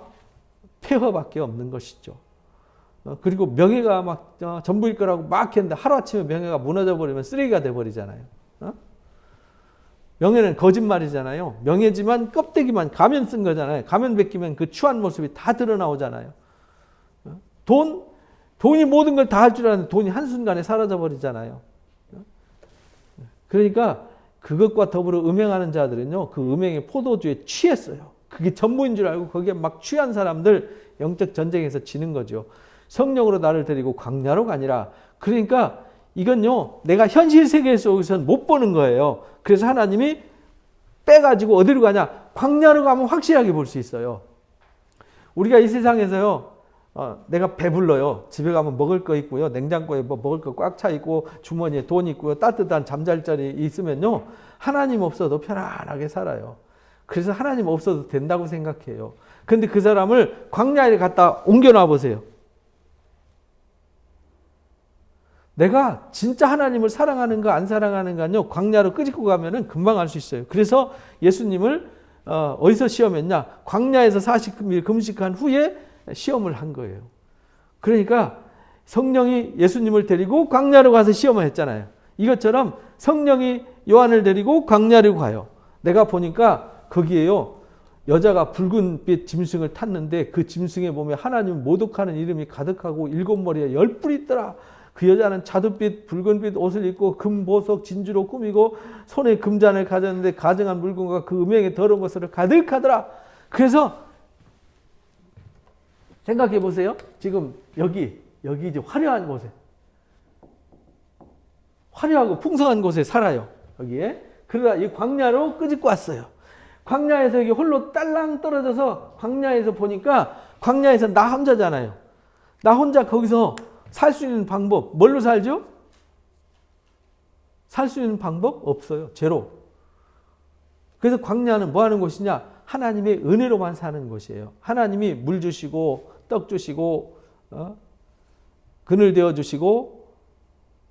폐허밖에 없는 것이죠. 그리고 명예가 막 전부일 거라고 막 했는데 하루아침에 명예가 무너져 버리면 쓰레기가 돼버리잖아요. 명예는 거짓말이잖아요. 명예지만 껍데기만 가면 쓴 거잖아요. 가면 벗기면 그 추한 모습이 다 드러나오잖아요. 돈이 모든 걸 다 할 줄 아는데 돈이 한순간에 사라져 버리잖아요. 그러니까 그것과 더불어 음행하는 자들은요, 그 음행의 포도주에 취했어요. 그게 전부인 줄 알고 거기에 막 취한 사람들 영적 전쟁에서 지는 거죠. 성령으로 나를 데리고 광야로 가니라. 그러니까 이건요, 내가 현실 세계 속에서는 못 보는 거예요. 그래서 하나님이 빼가지고 어디로 가냐? 광야로 가면 확실하게 볼 수 있어요. 우리가 이 세상에서요, 내가 배불러요. 집에 가면 먹을 거 있고요. 냉장고에 뭐 먹을 거 꽉 차 있고, 주머니에 돈 있고요. 따뜻한 잠잘 자리 있으면요, 하나님 없어도 편안하게 살아요. 그래서 하나님 없어도 된다고 생각해요. 그런데 그 사람을 광야에 갖다 옮겨놔 보세요. 내가 진짜 하나님을 사랑하는가 안 사랑하는가요? 광야로 끄집고 가면은 금방 알 수 있어요. 그래서 예수님을 어디서 시험했냐? 광야에서 40일 금식한 후에 시험을 한 거예요. 그러니까 성령이 예수님을 데리고 광야로 가서 시험을 했잖아요. 이것처럼 성령이 요한을 데리고 광야로 가요. 내가 보니까 거기에요, 여자가 붉은빛 짐승을 탔는데 그 짐승의 몸에 하나님 모독하는 이름이 가득하고 7머리에 10뿔이 있더라. 그 여자는 자두빛 붉은빛 옷을 입고 금보석 진주로 꾸미고 손에 금잔을 가졌는데 가증한 물건과 그 음행의 더러운 것으로 가득하더라. 그래서 생각해 보세요. 지금 여기 이제 화려한 곳에, 화려하고 풍성한 곳에 살아요. 여기에. 그러다 이 광야로 끄집고 왔어요. 광야에서 여기 홀로 딸랑 떨어져서 광야에서 보니까 광야에서 나 혼자잖아요. 나 혼자 거기서 살 수 있는 방법, 뭘로 살죠? 살 수 있는 방법 없어요. 제로. 그래서 광야는 뭐 하는 곳이냐? 하나님의 은혜로만 사는 곳이에요. 하나님이 물 주시고 떡 주시고 그늘 되어 주시고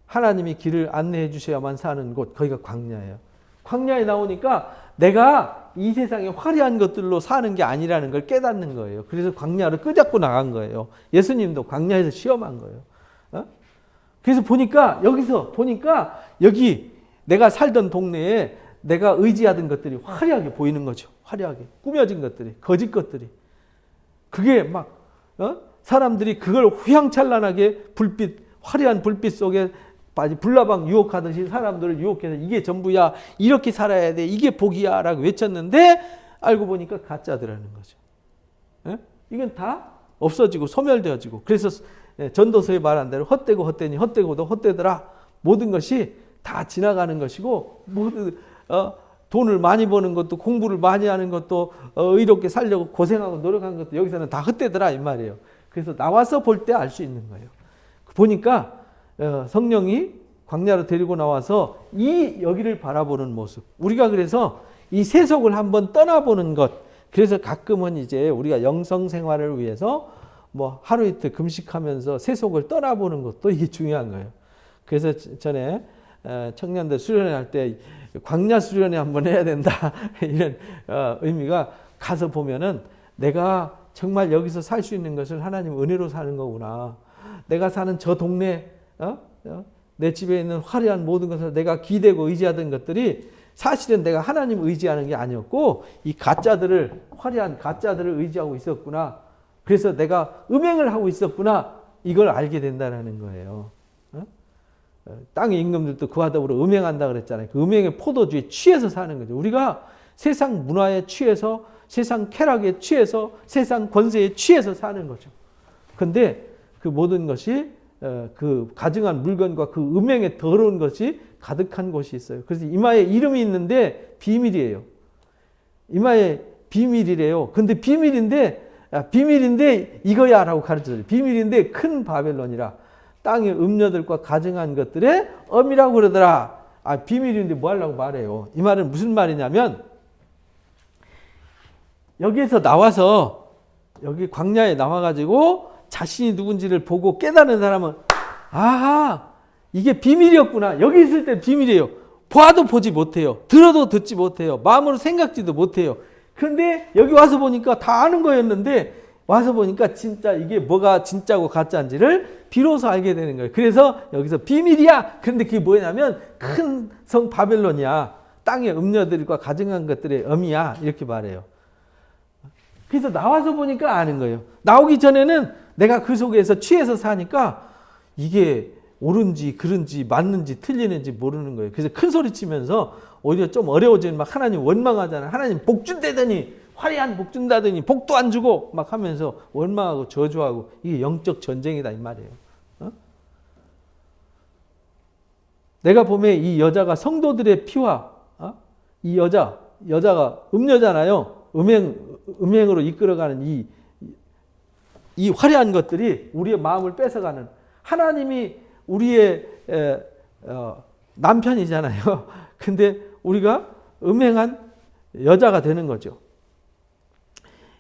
하나님이 길을 안내해 주셔야만 사는 곳, 거기가 광야예요. 광야에 나오니까 내가 이 세상에 화려한 것들로 사는 게 아니라는 걸 깨닫는 거예요. 그래서 광야를 끄잡고 나간 거예요. 예수님도 광야에서 시험한 거예요. 그래서 여기서 보니까 여기 내가 살던 동네에 내가 의지하던 것들이 화려하게 보이는 거죠. 화려하게 꾸며진 것들이, 거짓 것들이. 그게 막 사람들이 그걸 휘황찬란하게 화려한 불빛 속에 불나방 유혹하듯이 사람들을 유혹해서 이게 전부야, 이렇게 살아야 돼, 이게 복이야 라고 외쳤는데 알고 보니까 가짜더라는 거죠. 이건 다 없어지고 소멸되어지고, 그래서 전도서에 말한 대로 헛되고 헛되니 헛되고도 헛되더라. 모든 것이 다 지나가는 것이고, 돈을 많이 버는 것도, 공부를 많이 하는 것도, 의롭게 살려고 고생하고 노력한 것도 여기서는 다 헛되더라 이 말이에요. 그래서 나와서 볼 때 알 수 있는 거예요. 보니까 성령이 광야로 데리고 나와서 이 여기를 바라보는 모습. 우리가 그래서 이 세속을 한번 떠나보는 것. 그래서 가끔은 이제 우리가 영성 생활을 위해서 뭐 하루 이틀 금식하면서 세속을 떠나보는 것도 이게 중요한 거예요. 그래서 전에 청년들 수련회 할 때 광야 수련회 한번 해야 된다 이런 의미가, 가서 보면은 내가 정말 여기서 살 수 있는 것을 하나님 은혜로 사는 거구나. 내가 사는 저 동네, 내 집에 있는 화려한 모든 것을 내가 기대고 의지하던 것들이 사실은 내가 하나님 의지하는 게 아니었고 이 가짜들을, 화려한 가짜들을 의지하고 있었구나. 그래서 내가 음행을 하고 있었구나. 이걸 알게 된다는 거예요. 땅의 임금들도 그와 더불어 음행한다 그랬잖아요. 그 음행의 포도주에 취해서 사는 거죠. 우리가 세상 문화에 취해서, 세상 쾌락에 취해서, 세상 권세에 취해서 사는 거죠. 근데 그 모든 것이 그 가증한 물건과 그 음행에 더러운 것이 가득한 곳이 있어요. 그래서 이마에 이름이 있는데 비밀이에요. 이마에 비밀이래요. 근데 비밀인데 이거야 라고 가르쳐줘요. 비밀인데 큰 바벨론이라 땅의 음녀들과 가증한 것들의 엄이라고 그러더라. 비밀인데 뭐 하려고 말해요. 이 말은 무슨 말이냐면, 여기에서 나와서 여기 광야에 나와가지고 자신이 누군지를 보고 깨닫는 사람은 아하, 이게 비밀이었구나. 여기 있을 때 비밀이에요. 봐도 보지 못해요. 들어도 듣지 못해요. 마음으로 생각지도 못해요. 그런데 여기 와서 보니까 다 아는 거였는데 와서 보니까 진짜 이게 뭐가 진짜고 가짜인지를 비로소 알게 되는 거예요. 그래서 여기서 비밀이야. 그런데 그게 뭐냐면 큰 성 바벨론이야. 땅의 음녀들과 가증한 것들의 엄이야. 이렇게 말해요. 그래서 나와서 보니까 아는 거예요. 나오기 전에는 내가 그 속에서 취해서 사니까 이게 옳은지 그른지 맞는지 틀리는지 모르는 거예요. 그래서 큰 소리 치면서 오히려 좀 어려워지면 막 하나님 원망하잖아요. 하나님 복 준다더니, 화려한 복 준다더니 복도 안 주고 막 하면서 원망하고 저주하고, 이게 영적 전쟁이다 이 말이에요. 내가 보면 이 여자가 성도들의 피와 이 여자가 음녀잖아요. 음행으로 이끌어가는 이 화려한 것들이 우리의 마음을 뺏어가는, 하나님이 우리의 남편이잖아요. 근데 우리가 음행한 여자가 되는 거죠.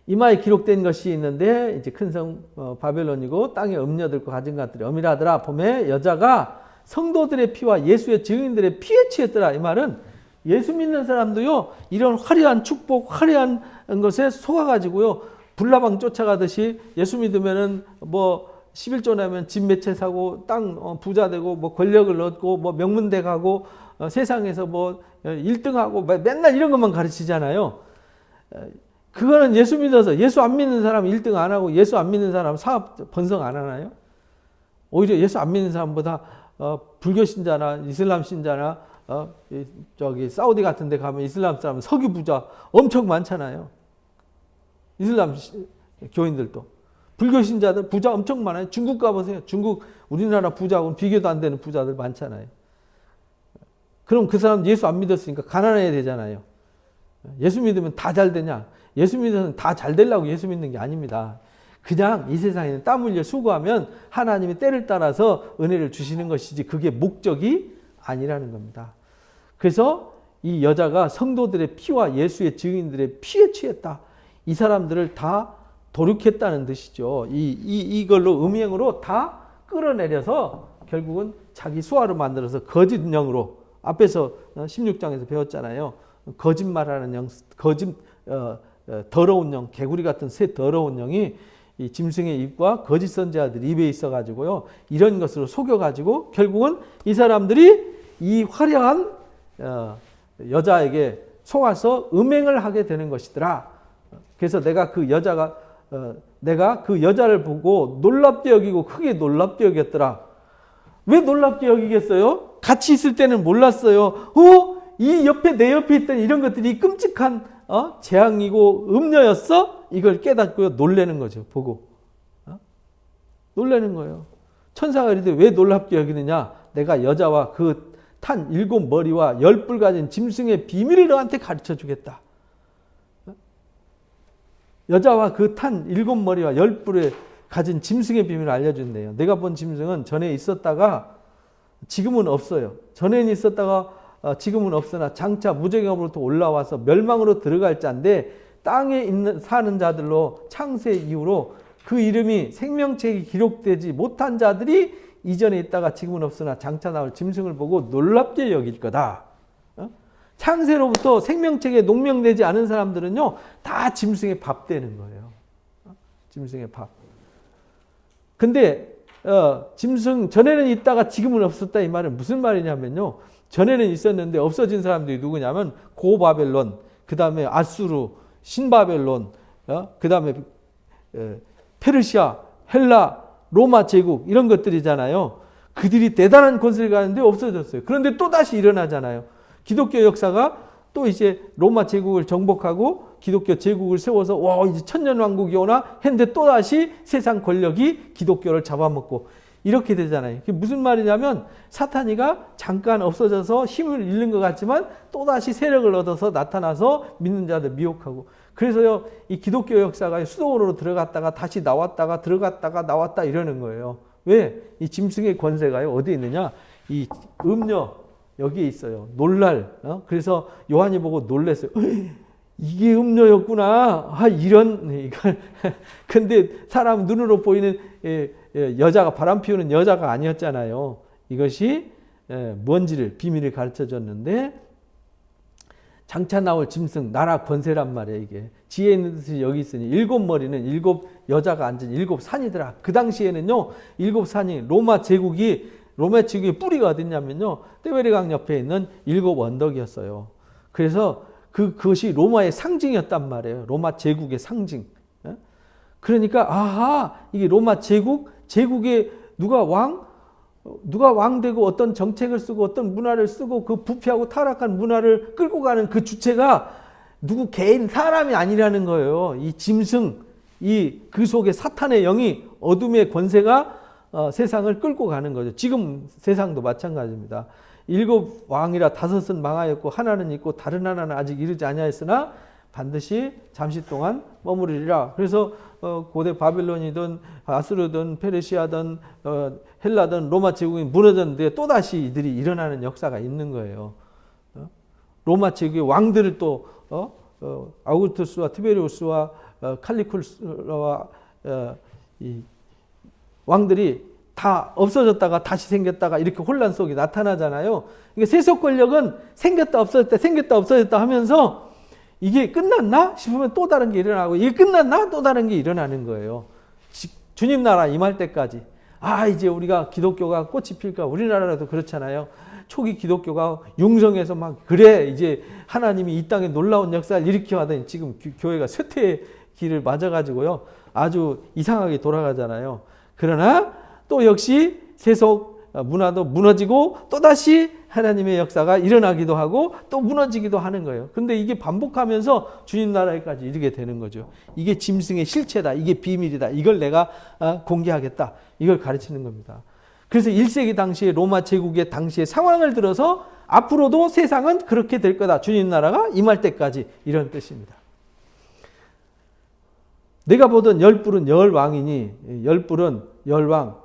이마에 기록된 것이 있는데 이제 큰 성 바벨론이고 땅의 음녀들과 가진 것들이 엄이라더라. 봄에 여자가 성도들의 피와 예수의 증인들의 피에 취했더라. 이 말은 예수 믿는 사람도요, 이런 화려한 축복, 화려한 것에 속아가지고요, 불나방 쫓아가듯이 예수 믿으면은 뭐 11조 내면 집 몇 채 사고 땅 부자 되고 뭐 권력을 얻고 뭐 명문대 가고 세상에서 뭐 1등하고 맨날 이런 것만 가르치잖아요. 그거는 예수 믿어서, 예수 안 믿는 사람 1등 안 하고 예수 안 믿는 사람 사업 번성 안 하나요? 오히려 예수 안 믿는 사람보다 불교 신자나 이슬람 신자나 저기 사우디 같은 데 가면 이슬람 사람은 석유 부자 엄청 많잖아요. 이슬람 교인들도. 불교 신자들 부자 엄청 많아요. 중국 가보세요. 중국, 우리나라 부자하고는 비교도 안 되는 부자들 많잖아요. 그럼 그 사람 예수 안 믿었으니까 가난해야 되잖아요. 예수 믿으면 다 잘 되냐? 예수 믿으면 다 잘 되려고 예수 믿는 게 아닙니다. 그냥 이 세상에는 땀 흘려 수고하면 하나님이 때를 따라서 은혜를 주시는 것이지 그게 목적이 아니라는 겁니다. 그래서 이 여자가 성도들의 피와 예수의 증인들의 피에 취했다. 이 사람들을 다 도륙했다는 뜻이죠. 이걸로 음행으로 다 끌어내려서 결국은 자기 수하로 만들어서 거짓 영으로, 앞에서 16장에서 배웠잖아요. 거짓말하는 영, 더러운 영, 개구리 같은 새 더러운 영이 이 짐승의 입과 거짓 선지자들 입에 있어가지고요, 이런 것으로 속여가지고 결국은 이 사람들이 이 화려한 여자에게 속아서 음행을 하게 되는 것이더라. 그래서 내가 그 여자를 보고 놀랍게 여기고 크게 놀랍게 여겼더라. 왜 놀랍게 여기겠어요? 같이 있을 때는 몰랐어요. 이 옆에, 내 옆에 있던 이런 것들이 끔찍한 재앙이고 음녀였어? 이걸 깨닫고요, 놀라는 거죠. 보고 놀라는 거예요. 천사가 이르되 왜 놀랍게 여기느냐? 내가 여자와 그 탄 7머리와 10뿔 가진 짐승의 비밀을 너한테 가르쳐 주겠다. 여자와 그 탄 7머리와 10뿔에 가진 짐승의 비밀을 알려준대요. 내가 본 짐승은 전에 있었다가 지금은 없어요. 전에는 있었다가 지금은 없으나 장차 무저갱업으로부터 올라와서 멸망으로 들어갈 자인데, 땅에 사는 자들로 창세 이후로 그 이름이 생명책에 기록되지 못한 자들이 이전에 있다가 지금은 없으나 장차 나올 짐승을 보고 놀랍게 여길 거다. 창세로부터 생명책에 농명되지 않은 사람들은요, 다 짐승의 밥 되는 거예요. 짐승의 밥. 근데 짐승 전에는 있다가 지금은 없었다, 이 말은 무슨 말이냐면요, 전에는 있었는데 없어진 사람들이 누구냐면 고바벨론, 그 다음에 아수르, 신바벨론, 그 다음에 페르시아, 헬라, 로마 제국, 이런 것들이잖아요. 그들이 대단한 권세를 가는데 없어졌어요. 그런데 또 다시 일어나잖아요. 기독교 역사가 또 이제 로마 제국을 정복하고 기독교 제국을 세워서 이제 천년왕국이 오나 했는데 또 다시 세상 권력이 기독교를 잡아먹고 이렇게 되잖아요. 그게 무슨 말이냐면 사탄이가 잠깐 없어져서 힘을 잃는 것 같지만 또 다시 세력을 얻어서 나타나서 믿는 자들 미혹하고, 그래서요, 이 기독교 역사가 수도원으로 들어갔다가 다시 나왔다가 들어갔다가 나왔다 이러는 거예요. 왜? 이 짐승의 권세가요, 어디에 있느냐? 이 음녀 여기에 있어요. 그래서 요한이 보고 놀랐어요. 이게 음녀였구나. 이걸. 근데 사람 눈으로 보이는 여자가, 바람 피우는 여자가 아니었잖아요. 이것이 뭔지를, 비밀을 가르쳐 줬는데, 장차 나올 짐승, 나라 권세란 말이에요. 이게 지혜 있는 듯이 여기 있으니 7머리는 7 여자가 앉은 7 산이더라. 그 당시에는요, 7 산이 로마 제국의 뿌리가 어딨냐면요, 떼베리강 옆에 있는 7 언덕이었어요. 그래서 그것이 로마의 상징이었단 말이에요. 로마 제국의 상징. 그러니까 이게 로마 제국에 누가 왕 되고 어떤 정책을 쓰고 어떤 문화를 쓰고 그 부패하고 타락한 문화를 끌고 가는 그 주체가 누구 개인 사람이 아니라는 거예요. 이 짐승, 그 속에 사탄의 영이, 어둠의 권세가 세상을 끌고 가는 거죠. 지금 세상도 마찬가지입니다. 7 왕이라 5은 망하였고 하나는 있고 다른 하나는 아직 이르지 아니하였으나 반드시 잠시 동안 머무르리라. 그래서 고대 바빌론이든 아수르든 페르시아든 헬라든 로마 제국이 무너졌는데 또다시 이들이 일어나는 역사가 있는 거예요. 로마 제국의 왕들을 또 아우구스투스와 티베리우스와 칼리쿠스와 이 왕들이 다 없어졌다가 다시 생겼다가 이렇게 혼란 속에 나타나잖아요. 그러니까 세속 권력은 생겼다 없어졌다 하면서 이게 끝났나 싶으면 또 다른 게 일어나고, 이게 끝났나 또 다른 게 일어나는 거예요. 주님 나라 임할 때까지. 이제 우리가 기독교가 꽃이 필까? 우리나라라도 그렇잖아요. 초기 기독교가 융성해서 이제 하나님이 이 땅에 놀라운 역사를 일으켜 하더니 지금 교회가 쇠퇴의 길을 맞아가지고요, 아주 이상하게 돌아가잖아요. 그러나 또 역시 세속 문화도 무너지고 또다시 하나님의 역사가 일어나기도 하고 또 무너지기도 하는 거예요. 그런데 이게 반복하면서 주님 나라에까지 이르게 되는 거죠. 이게 짐승의 실체다. 이게 비밀이다. 이걸 내가 공개하겠다. 이걸 가르치는 겁니다. 그래서 1세기 당시에 로마 제국의 당시의 상황을 들어서 앞으로도 세상은 그렇게 될 거다. 주님 나라가 임할 때까지, 이런 뜻입니다. 내가 보던 열불은 열왕이니, 열불은 열왕,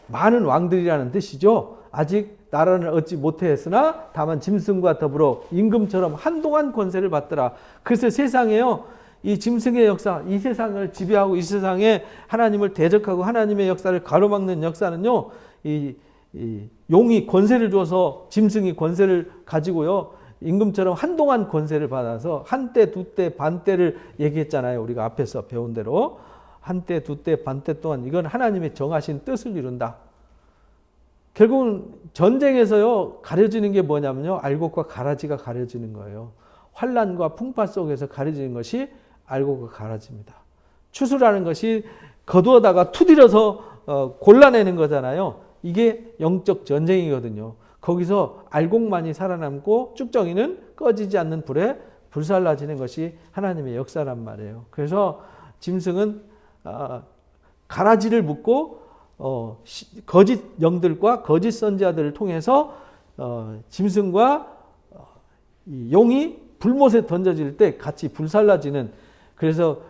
많은 왕들이라는 뜻이죠. 아직 나라를 얻지 못했으나 다만 짐승과 더불어 임금처럼 한동안 권세를 받더라. 그래서 세상에요, 이 짐승의 역사, 이 세상을 지배하고 이 세상에 하나님을 대적하고 하나님의 역사를 가로막는 역사는요, 이 용이 권세를 줘서 짐승이 권세를 가지고요, 임금처럼 한동안 권세를 받아서 한때, 두때, 반때를 얘기했잖아요. 우리가 앞에서 배운 대로. 한때, 두때, 반때 동안 이건 하나님의 정하신 뜻을 이룬다. 결국은 전쟁에서요, 가려지는 게 뭐냐면요, 알곡과 가라지가 가려지는 거예요. 환란과 풍파 속에서 가려지는 것이 알곡과 가라지입니다. 추수라는 것이 거두어다가 투딜어서 골라내는 거잖아요. 이게 영적 전쟁이거든요. 거기서 알곡만이 살아남고 쭉정이는 꺼지지 않는 불에 불살라지는 것이 하나님의 역사란 말이에요. 그래서 짐승은 가라지를 묶고 거짓 영들과 거짓 선지자들을 통해서 짐승과 용이 불못에 던져질 때 같이 불살라지는, 그래서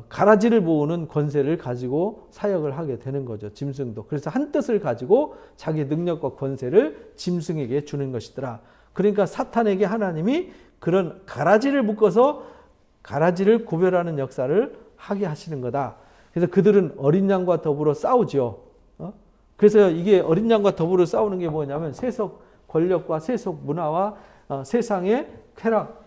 가라지를 모으는 권세를 가지고 사역을 하게 되는 거죠. 짐승도. 그래서 한 뜻을 가지고 자기 능력과 권세를 짐승에게 주는 것이더라. 그러니까 사탄에게 하나님이 그런 가라지를 묶어서 가라지를 구별하는 역사를 하게 하시는 거다. 그래서 그들은 어린 양과 더불어 싸우죠. 그래서 이게 어린 양과 더불어 싸우는 게 뭐냐면 세속 권력과 세속 문화와 세상의 쾌락,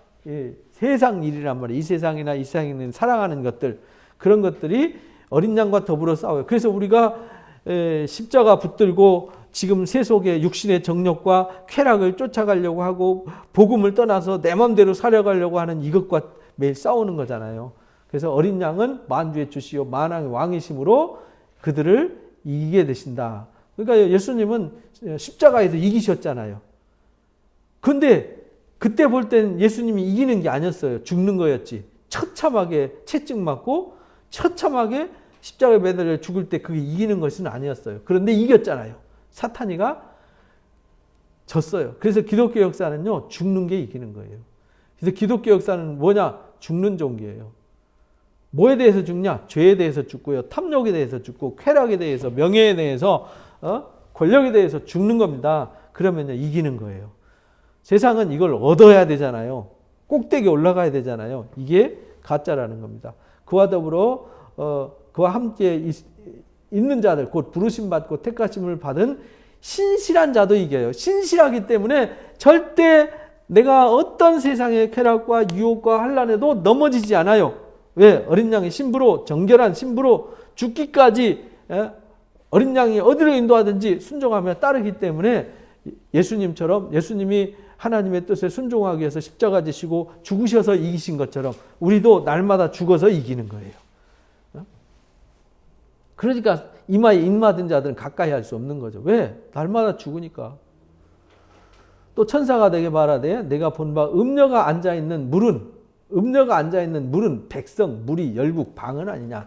세상 일이란 말이에요. 이 세상이나 이 세상에 있는 사랑하는 것들, 그런 것들이 어린 양과 더불어 싸워요. 그래서 우리가 십자가 붙들고 지금 세속의 육신의 정욕과 쾌락을 쫓아가려고 하고 복음을 떠나서 내 마음대로 살아가려고 하는 이것과 매일 싸우는 거잖아요. 그래서 어린 양은 만주의 주시요 만왕의 왕이심으로 그들을 이기게 되신다. 그러니까 예수님은 십자가에서 이기셨잖아요. 근데 그때 볼 땐 예수님이 이기는 게 아니었어요. 죽는 거였지. 처참하게 채찍 맞고 처참하게 십자가에 매달려 죽을 때 그게 이기는 것은 아니었어요. 그런데 이겼잖아요. 사탄이가 졌어요. 그래서 기독교 역사는요, 죽는 게 이기는 거예요. 그래서 기독교 역사는 뭐냐? 죽는 종교예요. 뭐에 대해서 죽냐? 죄에 대해서 죽고요. 탐욕에 대해서 죽고, 쾌락에 대해서, 명예에 대해서, 권력에 대해서 죽는 겁니다. 그러면요, 이기는 거예요. 세상은 이걸 얻어야 되잖아요. 꼭대기에 올라가야 되잖아요. 이게 가짜라는 겁니다. 그와 더불어 그와 함께 있는 자들, 곧 부르심 받고 택하심을 받은 신실한 자도 이겨요. 신실하기 때문에 절대 내가 어떤 세상의 쾌락과 유혹과 환난에도 넘어지지 않아요. 왜? 어린 양의 신부로, 정결한 신부로 죽기까지 어린 양이 어디로 인도하든지 순종하며 따르기 때문에 예수님처럼, 예수님이 하나님의 뜻에 순종하기 위해서 십자가 지시고 죽으셔서 이기신 것처럼 우리도 날마다 죽어서 이기는 거예요. 그러니까 이마에 입맞은 자들은 가까이 할 수 없는 거죠. 왜? 날마다 죽으니까. 또 천사가 내게 말하되 내가 본 바 음녀가 앉아있는 물은 백성, 무리, 열국, 방은 아니냐.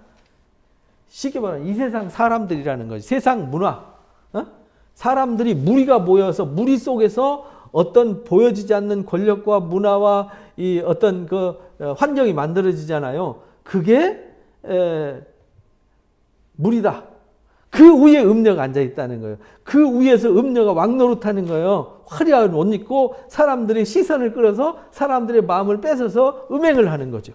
쉽게 말하면 이 세상 사람들이라는 거지. 세상 문화. 사람들이 무리가 모여서 무리 속에서 어떤 보여지지 않는 권력과 문화와 이 어떤 그 환경이 만들어지잖아요. 그게 무리다. 그 위에 음녀가 앉아 있다는 거예요. 그 위에서 음녀가 왕노릇하는 거예요. 화려한 옷 입고 사람들의 시선을 끌어서 사람들의 마음을 뺏어서 음행을 하는 거죠.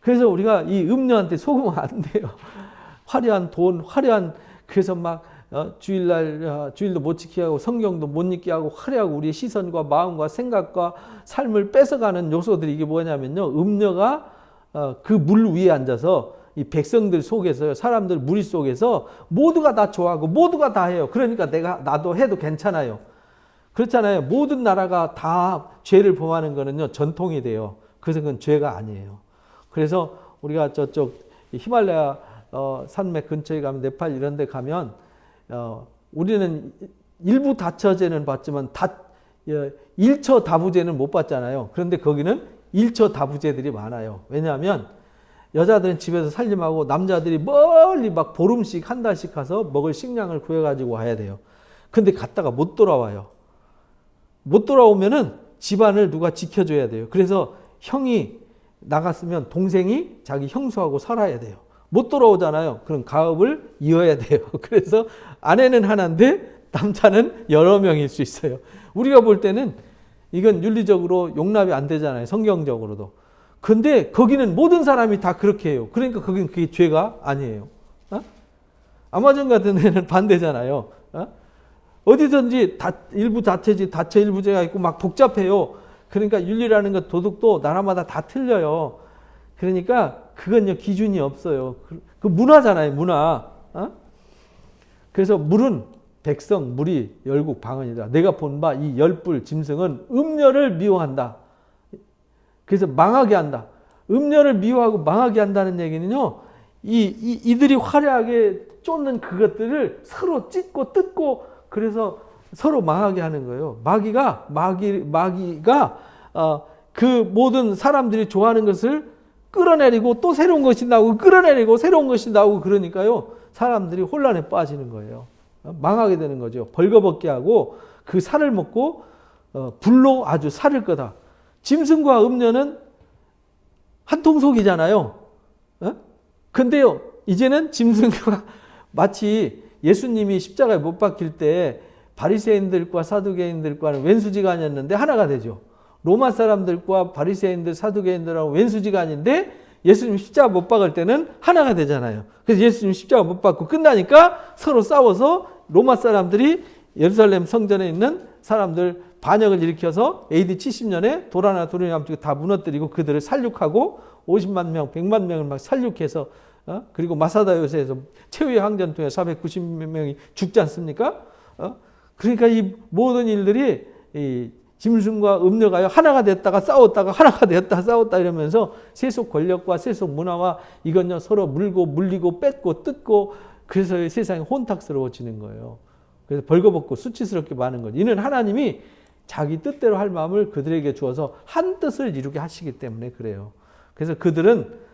그래서 우리가 이 음녀한테 속으면 안 돼요. 화려한 돈, 그래서 막 주일도 못 지키게 하고 성경도 못 읽게 하고 화려하고 우리의 시선과 마음과 생각과 삶을 뺏어가는 요소들이 이게 뭐냐면요. 음녀가 그 물 위에 앉아서 이 백성들 속에서요. 사람들 무리 속에서 모두가 다 좋아하고 모두가 다 해요. 그러니까 나도 해도 괜찮아요. 그렇잖아요. 모든 나라가 다 죄를 범하는 거는요. 전통이 돼요. 그래서 그건 죄가 아니에요. 그래서 우리가 저쪽 히말라야 산맥 근처에 가면 네팔 이런 데 가면 우리는 일부 다처제는 봤지만 일처 다부제는 못 봤잖아요. 그런데 거기는 일처 다부제들이 많아요. 왜냐하면 여자들은 집에서 살림하고 남자들이 멀리 막 보름씩 한 달씩 가서 먹을 식량을 구해가지고 와야 돼요. 근데 갔다가 못 돌아와요. 못 돌아오면은 집안을 누가 지켜줘야 돼요. 그래서 형이 나갔으면 동생이 자기 형수하고 살아야 돼요. 못 돌아오잖아요. 그럼 가업을 이어야 돼요. 그래서 아내는 하나인데 남자는 여러 명일 수 있어요. 우리가 볼 때는 이건 윤리적으로 용납이 안 되잖아요. 성경적으로도. 근데 거기는 모든 사람이 다 그렇게 해요. 그러니까 거기는 그게 죄가 아니에요. 아마존 같은 데는 반대잖아요. 어디든지 일부 다처지, 다처 일부제가 있고 막 복잡해요. 그러니까 윤리라는 것, 도덕도 나라마다 다 틀려요. 그러니까 그건요, 기준이 없어요. 그 문화잖아요, 문화. 그래서 물은 백성, 무리, 열국, 방언이다. 내가 본 바 이 열불, 짐승은 음녀를 미워한다. 그래서 망하게 한다. 음녀를 미워하고 망하게 한다는 얘기는요, 이들이 화려하게 쫓는 그것들을 서로 찢고 뜯고 그래서 서로 망하게 하는 거예요. 마귀가 그 모든 사람들이 좋아하는 것을 끌어내리고 또 새로운 것이 나오고 끌어내리고 새로운 것이 나오고 그러니까요. 사람들이 혼란에 빠지는 거예요. 망하게 되는 거죠. 벌거벗게 하고 그 살을 먹고 불로 아주 살을 거다. 짐승과 음녀는 한 통속이잖아요. 근데요. 이제는 짐승과 마치 예수님이 십자가에 못 박힐 때 바리새인들과 사두개인들과는 왼수지간이었는데 하나가 되죠. 로마 사람들과 바리새인들, 사두개인들하고 왼수지간인데 예수님 십자가 못 박을 때는 하나가 되잖아요. 그래서 예수님 십자가 못 박고 끝나니까 서로 싸워서 로마 사람들이 예루살렘 성전에 있는 사람들 반역을 일으켜서 AD 70년에 도라나 도르니암 쪽에 다 무너뜨리고 그들을 살육하고 50만 명, 100만 명을 막 살육해서 그리고 마사다 요새에서 최후의 항전 통해 490명이 죽지 않습니까? 그러니까 이 모든 일들이 이 짐승과 음녀가 하나가 됐다가 싸웠다가 하나가 되었다 싸웠다 이러면서 세속 권력과 세속 문화와 이건요 서로 물고 물리고 뺏고 뜯고 그래서 세상이 혼탁스러워지는 거예요. 그래서 벌거벗고 수치스럽게 많은 거죠. 이는 하나님이 자기 뜻대로 할 마음을 그들에게 주어서 한 뜻을 이루게 하시기 때문에 그래요. 그래서 그들은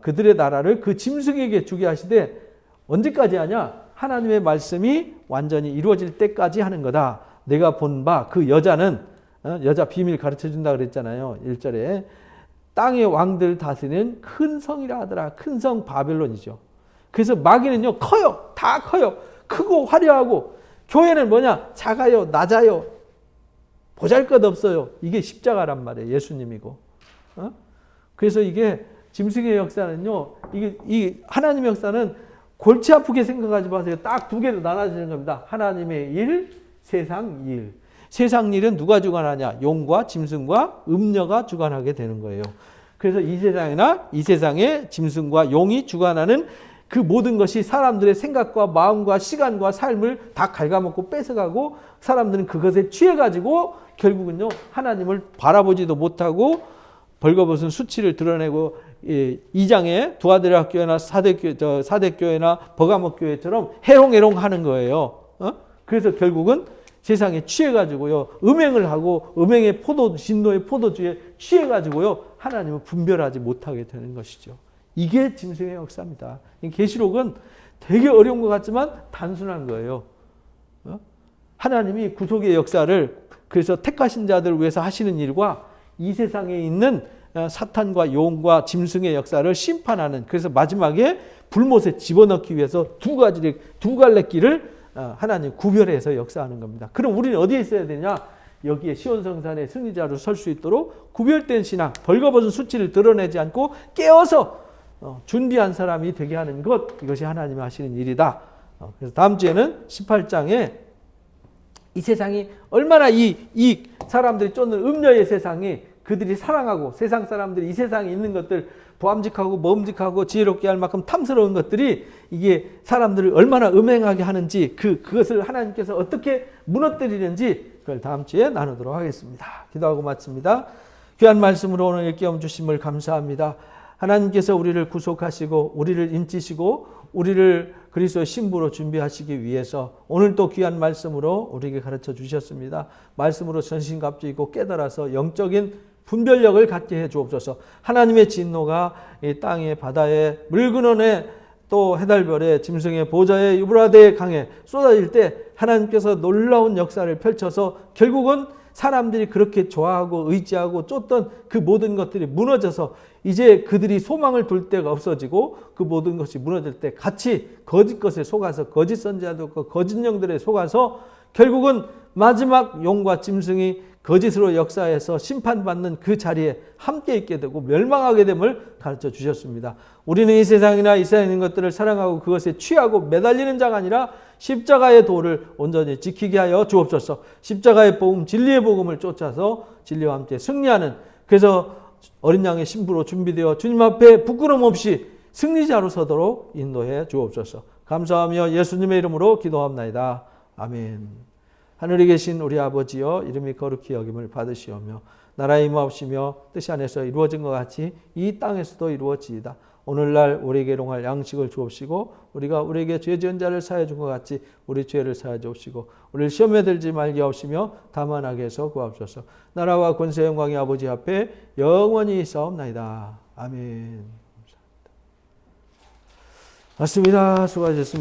그들의 나라를 그 짐승에게 주게 하시되 언제까지 하냐? 하나님의 말씀이 완전히 이루어질 때까지 하는 거다. 내가 본 바 그 여자는 여자 비밀 가르쳐 준다 그랬잖아요. 1절에 땅의 왕들 다스리는 큰 성이라 하더라. 큰 성 바벨론이죠. 그래서 마귀는요 커요. 다 커요. 크고 화려하고 교회는 뭐냐? 작아요. 낮아요. 보잘것없어요. 이게 십자가란 말이에요. 예수님이고. 그래서 이게 짐승의 역사는요. 이 하나님의 역사는 골치 아프게 생각하지 마세요. 딱 두 개로 나눠지는 겁니다. 하나님의 일, 세상 일. 세상 일은 누가 주관하냐? 용과 짐승과 음녀가 주관하게 되는 거예요. 그래서 이 세상의 짐승과 용이 주관하는 그 모든 것이 사람들의 생각과 마음과 시간과 삶을 다 갉아먹고 뺏어가고 사람들은 그것에 취해가지고 결국은요 하나님을 바라보지도 못하고 벌거벗은 수치를 드러내고 2장의 두아드라 교회나 사대교회나 버가모 교회처럼 해롱해롱 하는 거예요. 그래서 결국은 세상에 취해가지고요 음행을 하고 음행의 진노의 포도주에 취해가지고요 하나님을 분별하지 못하게 되는 것이죠. 이게 짐승의 역사입니다. 계시록은 되게 어려운 것 같지만 단순한 거예요. 하나님이 구속의 역사를 그래서 택하신 자들을 위해서 하시는 일과 이 세상에 있는 사탄과 용과 짐승의 역사를 심판하는 그래서 마지막에 불못에 집어넣기 위해서 두 갈래 길을 하나님 구별해서 역사하는 겁니다. 그럼 우리는 어디에 있어야 되냐? 여기에 시온성산의 승리자로 설 수 있도록 구별된 신앙, 벌거벗은 수치를 드러내지 않고 깨어서 준비한 사람이 되게 하는 것 이것이 하나님이 하시는 일이다. 그래서 다음 주에는 18장에 이 세상이 얼마나 이 사람들이 쫓는 음녀의 세상이 그들이 사랑하고 세상 사람들이 이 세상에 있는 것들 보암직하고 먹음직하고 지혜롭게 할 만큼 탐스러운 것들이 이게 사람들을 얼마나 음행하게 하는지 그것을 하나님께서 어떻게 무너뜨리는지 그걸 다음 주에 나누도록 하겠습니다. 기도하고 마칩니다. 귀한 말씀으로 오늘 일깨움 주심을 감사합니다. 하나님께서 우리를 구속하시고 우리를 인치시고 우리를 그리스도의 신부로 준비하시기 위해서 오늘 또 귀한 말씀으로 우리에게 가르쳐 주셨습니다. 말씀으로 전신갑주이고 깨달아서 영적인 분별력을 갖게 해 주옵소서. 하나님의 진노가 이 땅에 바다에 물근원에 또 해달별에 짐승의 보좌에 유브라데의 강에 쏟아질 때 하나님께서 놀라운 역사를 펼쳐서 결국은 사람들이 그렇게 좋아하고 의지하고 쫓던 그 모든 것들이 무너져서 이제 그들이 소망을 둘 데가 없어지고 그 모든 것이 무너질 때 같이 거짓 것에 속아서 거짓 선지자들과 거짓 영들에 속아서 결국은 마지막 용과 짐승이 거짓으로 역사해서 심판받는 그 자리에 함께 있게 되고 멸망하게 됨을 가르쳐 주셨습니다. 우리는 이 세상이나 이 세상에 있는 것들을 사랑하고 그것에 취하고 매달리는 자가 아니라 십자가의 도를 온전히 지키게 하여 주옵소서. 십자가의 복음, 진리의 복음을 쫓아서 진리와 함께 승리하는, 그래서 어린 양의 신부로 준비되어 주님 앞에 부끄럼 없이 승리자로 서도록 인도해 주옵소서. 감사하며 예수님의 이름으로 기도합나이다. 아멘. 하늘에 계신 우리 아버지여, 이름이 거룩히 여김을 받으시오며 나라의 임하옵시며 뜻이 안에서 이루어진 것 같이 이 땅에서도 이루어지이다. 오늘날 우리에게 일용할 양식을 주옵시고 우리가 우리에게 죄 지은 자를 사하여 준 것 같이 우리 죄를 사하여 주옵시고 우리를 시험에 들지 말게 하옵시며 다만 악에서 구하옵소서. 나라와 권세 영광이 아버지 앞에 영원히 있사옵나이다. 아멘. 맞습니다. 수고하셨습니다.